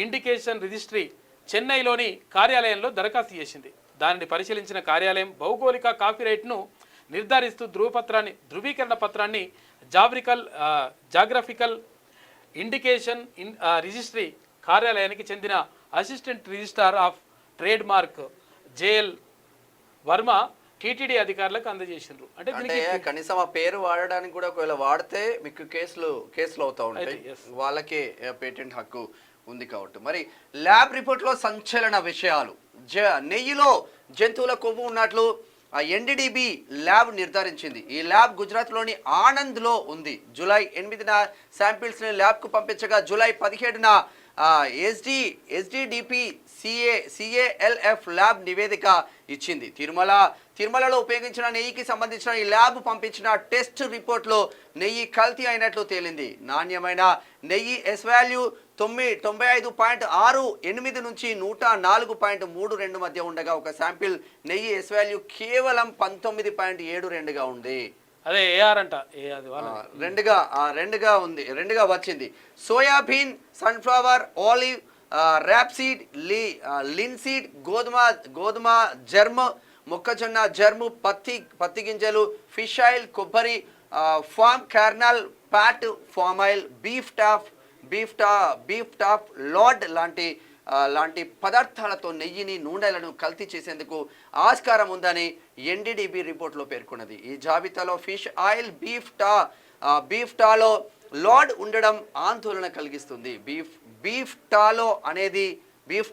ఇండికేషన్ రిజిస్ట్రీ చెన్నైలోని కార్యాలయంలో దరఖాస్తు చేసింది. దానిని పరిశీలించిన కార్యాలయం భౌగోళిక కాపీరైట్ను నిర్ధారిస్తూ ధృవీకరణ పత్రాన్ని జాగ్రఫికల్ ఇండికేషన్ రిజిస్ట్రీ కార్యాలయానికి చెందిన assistant registrar of trade mark JL Varma TTD అధికారులకు అందజేసిండ్రు. అంటే కనీసం ఆ పేరు వాడడానికి కూడా ఒకవేళ వాడితే మీకు కేసులు అవుతా ఉంటాయి, వాళ్ళకే పేటెంట్ హక్కు ఉంది కాబట్టి. మరి ల్యాబ్ రిపోర్ట్లో సంచలన విషయాలు. నెయ్యిలో జంతువుల కొవ్వు ఉన్నట్లు ఎన్డీడీబీ ల్యాబ్ నిర్ధారించింది. ఈ ల్యాబ్ గుజరాత్లోని ఆనంద్లో ఉంది. జూలై 8న శాంపిల్స్ని ల్యాబ్కు పంపించగా జూలై 17న ఎస్డిడిపి సిఏఎల్ఎఫ్ ల్యాబ్ నివేదిక ఇచ్చింది. తిరుమలలో ఉపయోగించిన నెయ్యికి సంబంధించిన ఈ ల్యాబ్ పంపించిన టెస్ట్ రిపోర్ట్లో నెయ్యి కల్తీ అయినట్లు తేలింది. నాణ్యమైన నెయ్యి ఎస్ వాల్యూ 95.68 నుంచి 104.32 మధ్య ఉండగా ఒక శాంపిల్ నెయ్యి ఎస్ వాల్యూ కేవలం 19.72గా ఉంది. అదే ఏఆర్ అంట, రెండుగా వచ్చింది. Soybean, sunflower, olive, rapeseed, linseed, గోధుమ జర్మ్, మొక్కజొన్న జర్మ్, పత్తి గింజలు, ఫిష్ ఆయిల్, కొబ్బరి, palm kernel, fat, palm oil, beef tallow, lard లాంటి పదార్థాలతో నెయ్యిని, నూనెలను కల్తీ చేసేందుకు ఆస్కారం ఉందని ఎన్డీడీబీ రిపోర్ట్లో పేర్కొన్నది. ఈ జాబితాలో ఫిష్ ఆయిల్, బీఫ్ టాలో లార్డ్ ఉండడం ఆందోళన కలిగిస్తుంది. బీఫ్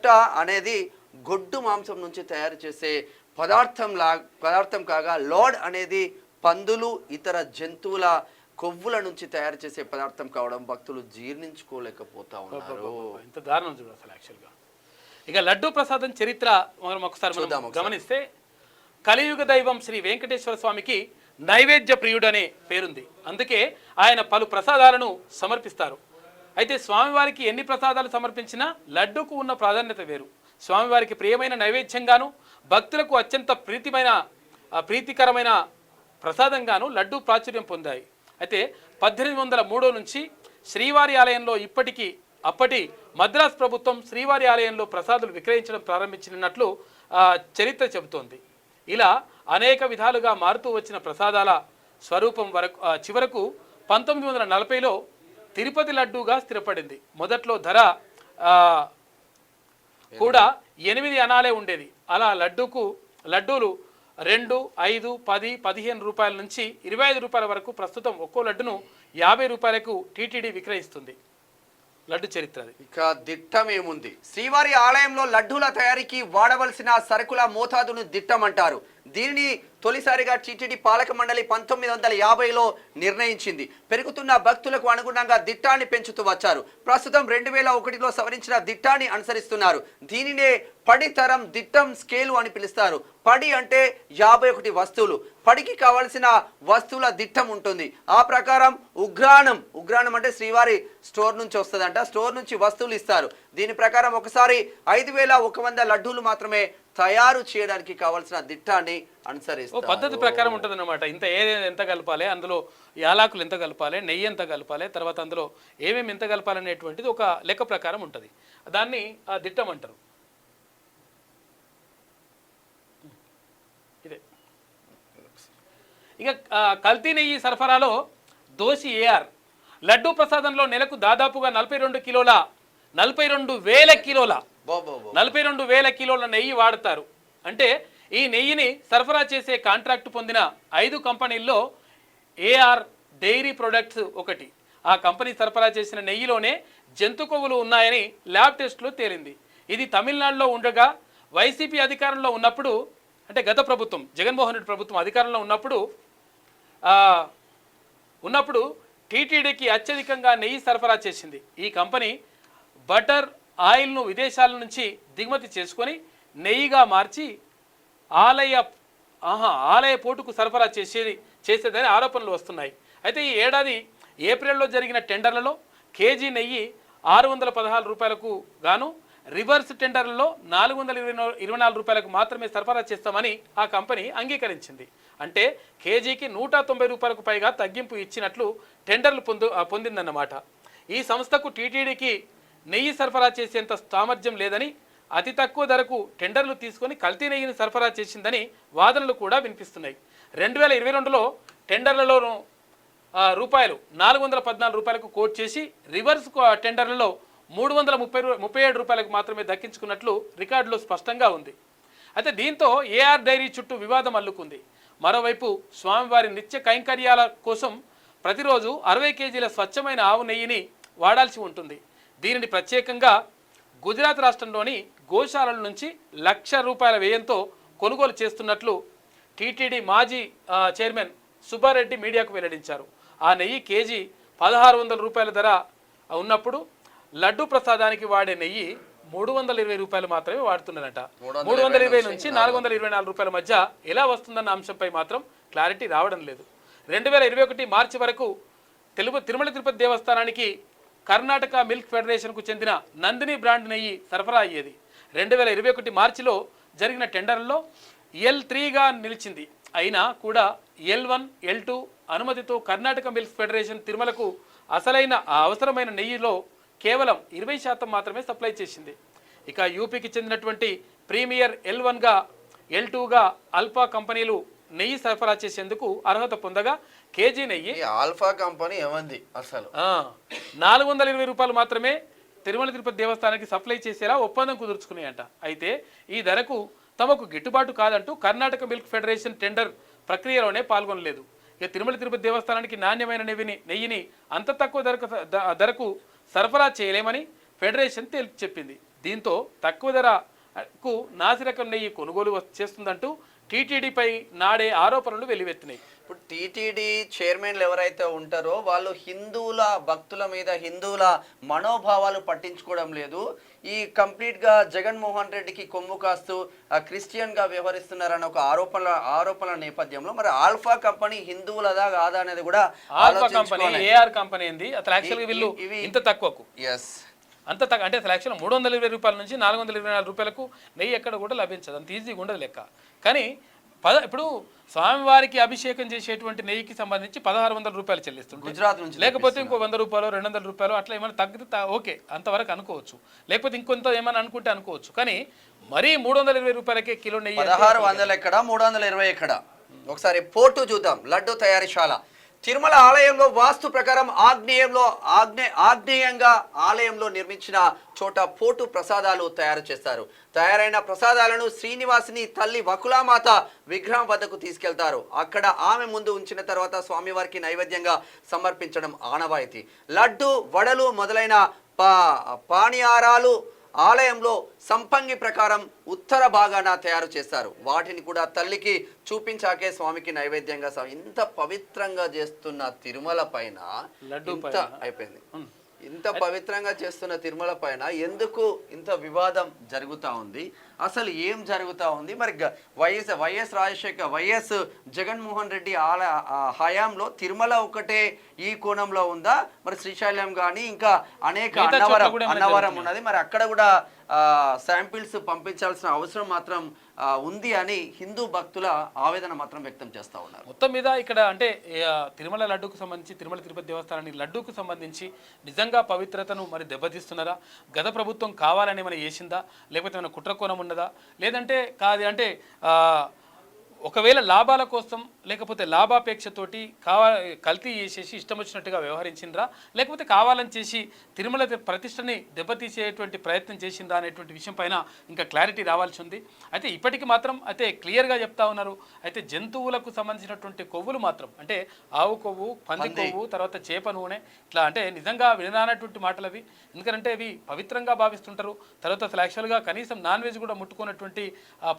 టా అనేది గొడ్డు మాంసం నుంచి తయారు చేసే పదార్థం కాగా లార్డ్ అనేది పందులు, ఇతర జంతువుల కొవ్వుల నుంచి తయారు చేసే పదార్థం కావడం భక్తులు జీర్ణించుకోలేకపోతా ఉన్నారు. ఇంత దారుణం చూడు అసలు యాక్చువల్గా. ఇక లడ్డూ ప్రసాదం చరిత్ర మనం ఒకసారి చూద్దాం. గమనిస్తే కలియుగ దైవం శ్రీ వెంకటేశ్వర స్వామికి నైవేద్య ప్రియుడు అనే పేరుంది. అందుకే ఆయన పలు ప్రసాదాలను సమర్పిస్తారు. అయితే స్వామివారికి ఎన్ని ప్రసాదాలు సమర్పించినా లడ్డూకు ఉన్న ప్రాధాన్యత వేరు. స్వామివారికి ప్రియమైన నైవేద్యంగాను భక్తులకు అత్యంత ప్రీతికరమైన ప్రసాదంగాను లడ్డూ ప్రాచుర్యం పొందాయి. అయితే 1803 నుంచి శ్రీవారి ఆలయంలో అప్పటి మద్రాస్ ప్రభుత్వం శ్రీవారి ఆలయంలో ప్రసాదాలు విక్రయించడం ప్రారంభించినట్లు చరిత్ర చెబుతోంది. ఇలా అనేక విధాలుగా మారుతూ వచ్చిన ప్రసాదాల స్వరూపం చివరకు 1940లో తిరుపతి లడ్డూగా స్థిరపడింది. మొదట్లో ధర కూడా 8 అనాలే ఉండేది. అలా లడ్డూలు 2, 5, 10, 15 రూపాయల నుంచి 25 రూపాయల వరకు ప్రస్తుతం ఒక్కో లడ్డును 50 రూపాయలకు టీటీడీ విక్రయిస్తుంది. లడ్డు చరిత్ర అది. ఇక దిట్టం ఏముంది? శ్రీవారి ఆలయంలో లడ్డూల తయారీకి వాడవలసిన సరుకుల మోతాదును దిట్టం అంటారు. దీనిని తొలిసారిగా టీటీడీ పాలక మండలి 1950లో నిర్ణయించింది. పెరుగుతున్న భక్తులకు అనుగుణంగా దిట్టాన్ని పెంచుతూ వచ్చారు. ప్రస్తుతం 2001లో సవరించిన దిట్టాన్ని అనుసరిస్తున్నారు. దీనినే పడి తరం దిట్టం స్కేలు అని పిలుస్తారు. పడి అంటే 51 వస్తువులు. పడికి కావలసిన వస్తువుల దిట్టం ఉంటుంది. ఆ ప్రకారం ఉగ్రాణం అంటే శ్రీవారి స్టోర్ నుంచి వస్తుందంట. స్టోర్ నుంచి వస్తువులు ఇస్తారు. దీని ప్రకారం ఒకసారి 5100 లడ్డూలు మాత్రమే తయారు చేయడానికి కావాల్సిన దిట్టాన్ని అనుసరిస్తారు. పద్ధతి ప్రకారం ఉంటుంది అన్నమాట. ఎంత కలపాలి, అందులో యాలకులు ఎంత కలపాలి, నెయ్యి ఎంత కలపాలి, తర్వాత అందులో ఏమేమి ఎంత కలపాలి అనేటువంటిది ఒక లెక్క ప్రకారం ఉంటుంది. దాన్ని దిట్టం అంటారు. ఇదే. ఇక కల్తీ నెయ్యి సరఫరాలో దోషి ఏఆర్. లడ్డూ ప్రసాదంలో నెలకు దాదాపుగా 42,000 కిలోల నెయ్యి వాడతారు. అంటే ఈ నెయ్యిని సరఫరా చేసే కాంట్రాక్టు పొందిన 5 కంపెనీల్లో ఏఆర్ డైరీ ప్రొడక్ట్స్ ఒకటి. ఆ కంపెనీ సరఫరా చేసిన నెయ్యిలోనే జంతు కొవ్వులు ఉన్నాయని ల్యాబ్ టెస్టులో తేలింది. ఇది తమిళనాడులో ఉండగా వైసీపీ అధికారంలో ఉన్నప్పుడు, అంటే గత ప్రభుత్వం జగన్మోహన్ రెడ్డి ప్రభుత్వం అధికారంలో ఉన్నప్పుడు టీటీడీకి అత్యధికంగా నెయ్యి సరఫరా చేసింది. ఈ కంపెనీ బటర్ ఆయిల్ను విదేశాల నుంచి దిగుమతి చేసుకొని నెయ్యిగా మార్చి ఆలయ పోటుకు సరఫరా చేసేదని ఆరోపణలు వస్తున్నాయి. అయితే ఈ ఏడాది ఏప్రిల్లో జరిగిన టెండర్లలో కేజీ నెయ్యి 616 రూపాయలకు గాను రివర్స్ టెండర్లలో 424 రూపాయలకు మాత్రమే సరఫరా చేస్తామని ఆ కంపెనీ అంగీకరించింది. అంటే కేజీకి 190 రూపాయలకు పైగా తగ్గింపు ఇచ్చినట్లు టెండర్లు పొందిందన్నమాట. ఈ సంస్థకు టీటీడీకి నెయ్యి సరఫరా చేసేంత సామర్థ్యం లేదని, అతి తక్కువ ధరకు టెండర్లు తీసుకొని కల్తీ నెయ్యిని సరఫరా చేసిందని వాదనలు కూడా వినిపిస్తున్నాయి. 2022లో టెండర్లలో రూపాయలు 414 రూపాయలకు కోట్ చేసి రివర్స్ టెండర్లలో 337 రూపాయలకు మాత్రమే దక్కించుకున్నట్లు రికార్డులో స్పష్టంగా ఉంది. అయితే దీంతో ఏఆర్ డైరీ చుట్టూ వివాదం అల్లుకుంది. మరోవైపు స్వామివారి నిత్య కైంకర్యాల కోసం ప్రతిరోజు 60 కేజీల స్వచ్ఛమైన ఆవు నెయ్యిని వాడాల్సి ఉంటుంది. దీనిని ప్రత్యేకంగా గుజరాత్ రాష్ట్రంలోని గోశాలల నుంచి ₹1,00,000 వ్యయంతో కొనుగోలు చేస్తున్నట్లు టీటీడీ మాజీ చైర్మన్ సుబ్బారెడ్డి మీడియాకు వెల్లడించారు. ఆ నెయ్యి కేజీ 1,600 రూపాయల ధర ఉన్నప్పుడు లడ్డు ప్రసాదానికి వాడే నెయ్యి 320 రూపాయలు మాత్రమే వాడుతున్నారట. 320 నుంచి 424 రూపాయల మధ్య ఎలా వస్తుందన్న అంశంపై మాత్రం క్లారిటీ రావడం లేదు. 2021 మార్చి వరకు తిరుమల తిరుపతి దేవస్థానానికి కర్ణాటక మిల్క్ ఫెడరేషన్కు చెందిన నందిని బ్రాండ్ నెయ్యి సరఫరా అయ్యేది. 2021 మార్చిలో జరిగిన టెండర్లో L3గా నిలిచింది. అయినా కూడా L1, L2 అనుమతితో కర్ణాటక మిల్క్ ఫెడరేషన్ తిరుమలకు అవసరమైన నెయ్యిలో కేవలం 20% మాత్రమే సప్లై చేసింది. ఇక యూపీకి చెందినటువంటి ప్రీమియర్ L1గా L2గా అల్ఫా కంపెనీలు నెయ్యి సరఫరా చేసేందుకు అర్హత పొందగా కేజీ నెయ్యి ఆల్ఫా కంపెనీ ఏమంది అసలు 420 రూపాయలు మాత్రమే తిరుమల తిరుపతి దేవస్థానానికి సప్లై చేసేలా ఒప్పందం కుదుర్చుకున్నాయంట. అయితే ఈ ధరకు తమకు గిట్టుబాటు కాదంటూ కర్ణాటక మిల్క్ ఫెడరేషన్ టెండర్ ప్రక్రియలోనే పాల్గొనలేదు. ఇక తిరుమల తిరుపతి దేవస్థానానికి నాణ్యమైన నెయ్యిని అంత తక్కువ ధరకు సరఫరా చేయలేమని ఫెడరేషన్ చెప్పింది. దీంతో తక్కువ ధర కు నాసిరకం నెయ్యి కొనుగోలు చేస్తుందంటూ టీటీడీపై నాడే ఆరోపణలు వెల్లువెత్తినాయి. ఇప్పుడు టీటీడీ చైర్మన్లు ఎవరైతే ఉంటారో వాళ్ళు హిందువుల భక్తుల మీద హిందువుల మనోభావాలు పట్టించుకోవడం లేదు. ఈ కంప్లీట్గా జగన్మోహన్ రెడ్డికి కొమ్ము కాస్తూ క్రిస్టియన్గా వ్యవహరిస్తున్నారన్న ఒక ఆరోపణల నేపథ్యంలో మరి ఆల్ఫా కంపెనీ హిందువులదా కాదా అనేది కూడా ఆల్ఫా కంపెనీ ఏఆర్ కంపెనీ ఏంది అసలు యాక్చువల్గా వీళ్ళు ఇంత తక్కువకు అంత అంటే అసలు యాక్చువల్ 320 రూపాయల నుంచి 424 రూపాయలకు నెయ్యి ఎక్కడ కూడా లభించదు. అంత ఈజీగా ఉండదు లెక్క. కానీ ఇప్పుడు స్వామివారికి అభిషేకం చేసేటువంటి నెయ్యికి సంబంధించి 1600 రూపాయలు చెల్లిస్తుంది గుజరాత్ నుంచి, లేకపోతే ఇంకో 100 రూపాయలు 200 రూపాయలు అట్లా ఏమైనా తగ్గితే ఓకే అంతవరకు అనుకోవచ్చు, లేకపోతే ఇంకొంత ఏమైనా అనుకుంటే అనుకోవచ్చు. కానీ మరీ 320 రూపాయలకే కిలో నెయ్యి 1600 ఎక్కడ 320 ఎక్కడ? ఒకసారి పోటు చూద్దాం. లడ్డు తయారీశాల తిరుమల ఆలయంలో వాస్తు ప్రకారం ఆగ్నేయంగా ఆలయంలో నిర్మించిన చోట పోటు ప్రసాదాలు తయారు చేస్తారు. తయారైన ప్రసాదాలను శ్రీనివాసిని తల్లి వకులామాత విగ్రహం వద్దకు తీసుకెళ్తారు. అక్కడ ఆమె ముందు ఉంచిన తర్వాత స్వామివారికి నైవేద్యంగా సమర్పించడం ఆనవాయితీ. లడ్డు, వడలు మొదలైన పానీయారాలు ఆలయంలో సంపంగి ప్రకారం ఉత్తర భాగాన తయారు చేస్తారు. వాటిని కూడా తల్లికి చూపించాకే స్వామికి నైవేద్యంగా ఇంత పవిత్రంగా చేస్తున్న తిరుమల పైన అయిపోయింది. ఇంత పవిత్రంగా చేస్తున్న తిరుమల పైన ఎందుకు ఇంత వివాదం జరుగుతూ ఉంది? అసలు ఏం జరుగుతూ ఉంది? మరి వైఎస్ జగన్మోహన్ రెడ్డి హయాంలో తిరుమల ఒకటే ఈ కోణంలో ఉందా? మరి శ్రీశైలం కానీ ఇంకా అనేక అన్నవరం ఉన్నది, మరి అక్కడ కూడా శాంపిల్స్ పంపించాల్సిన అవసరం మాత్రం ఉంది అని హిందూ భక్తుల ఆవేదన మాత్రం వ్యక్తం చేస్తూ ఉన్నారు. మొత్తం మీద ఇక్కడ అంటే తిరుమల లడ్డూకు సంబంధించి తిరుమల తిరుపతి దేవస్థానాన్ని లడ్డూకు సంబంధించి నిజంగా పవిత్రతను మరి దెబ్బతీస్తున్నారా? గత ప్రభుత్వం కావాలని ఏమైనా చేసిందా, లేకపోతే ఏమైనా కుట్రకోణం ఉన్నదా, లేదంటే కాదు అంటే ఒకవేళ లాభాల కోసం లేకపోతే లాభాపేక్షతోటి కల్తీ చేసేసి ఇష్టం వచ్చినట్టుగా వ్యవహరించిండ్రా, లేకపోతే కావాలని చేసి తిరుమల ప్రతిష్టని దెబ్బతీసేటువంటి ప్రయత్నం చేసిండ్రా అనేటువంటి విషయం పైన ఇంకా క్లారిటీ రావాల్సి ఉంది. అయితే ఇప్పటికి మాత్రం అయితే క్లియర్గా చెప్తా ఉన్నారు. అయితే జంతువులకు సంబంధించినటువంటి కొవ్వులు మాత్రం అంటే ఆవు కొవ్వు, పంది కొవ్వు, తర్వాత చేప నూనె ఇట్లా అంటే నిజంగా వినరానటువంటి మాటలు అవి. ఎందుకంటే అవి పవిత్రంగా భావిస్తుంటారు. తర్వాత అసలు యాక్చువల్గా కనీసం నాన్ వెజ్ కూడా ముట్టుకున్నటువంటి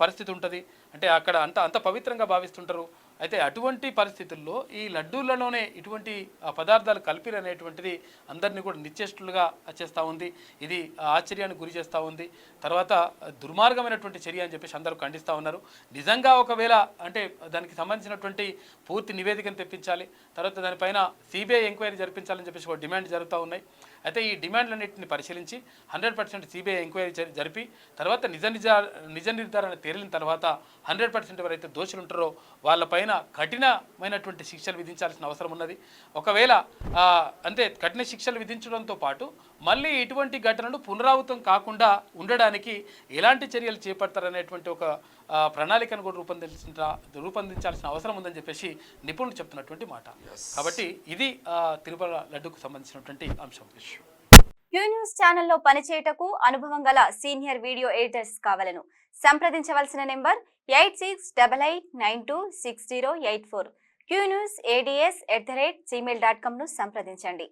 పరిస్థితి ఉంటుంది. అంటే అక్కడ అంత పవిత్రంగా భావిస్తుంటారు. అయితే అటువంటి పరిస్థితుల్లో ఈ లడ్డూలలోనే ఇటువంటి పదార్థాలు కలిపిరు అనేటువంటిది అందరినీ కూడా నిశ్చేష్టులుగా చేస్తూ ఉంది. ఇది ఆశ్చర్యానికి గురి చేస్తూ ఉంది. తర్వాత దుర్మార్గమైనటువంటి చర్య అని చెప్పేసి అందరూ ఖండిస్తూ ఉన్నారు. నిజంగా ఒకవేళ అంటే దానికి సంబంధించినటువంటి పూర్తి నివేదికను తెప్పించాలి, తర్వాత దానిపైన సిబిఐ ఎంక్వైరీ జరిపించాలని చెప్పేసి ఒక డిమాండ్ జరుగుతూ ఉన్నాయి. అయితే ఈ డిమాండ్లన్నింటిని పరిశీలించి 100% సిబిఐ ఎంక్వైరీ జరిపి తర్వాత నిజ నిర్ధారణ తేలిన తర్వాత 100% ఎవరైతే దోషులు ఉంటారో వాళ్ళపైన కఠినమైనటువంటి శిక్షలు విధించాల్సిన అవసరం ఉన్నది. ఒకవేళ అంతే కఠిన శిక్షలు విధించడంతో పాటు మళ్ళీ ఇటువంటి ఘటనలు పునరావృతం కాకుండా ఉండడానికి ఎలాంటి చర్యలు చేపడతారనేటువంటి ఒక ప్రణాళికను కూడా రూపొందించాల్సిన అవసరం ఉందని చెప్పేసి నిపుణులు చెప్తున్నటువంటి మాట. కాబట్టి ఇది తిరుమల లడ్డుకు సంబంధించినటువంటి అంశం. క్యూ న్యూస్ ఛానల్లో పనిచేయటకు అనుభవం గల సీనియర్ వీడియో ఎడిటర్స్ కావాలను సంప్రదించవలసిన నెంబర్ 8688926084. qnewsads@gmail.com ను సంప్రదించండి.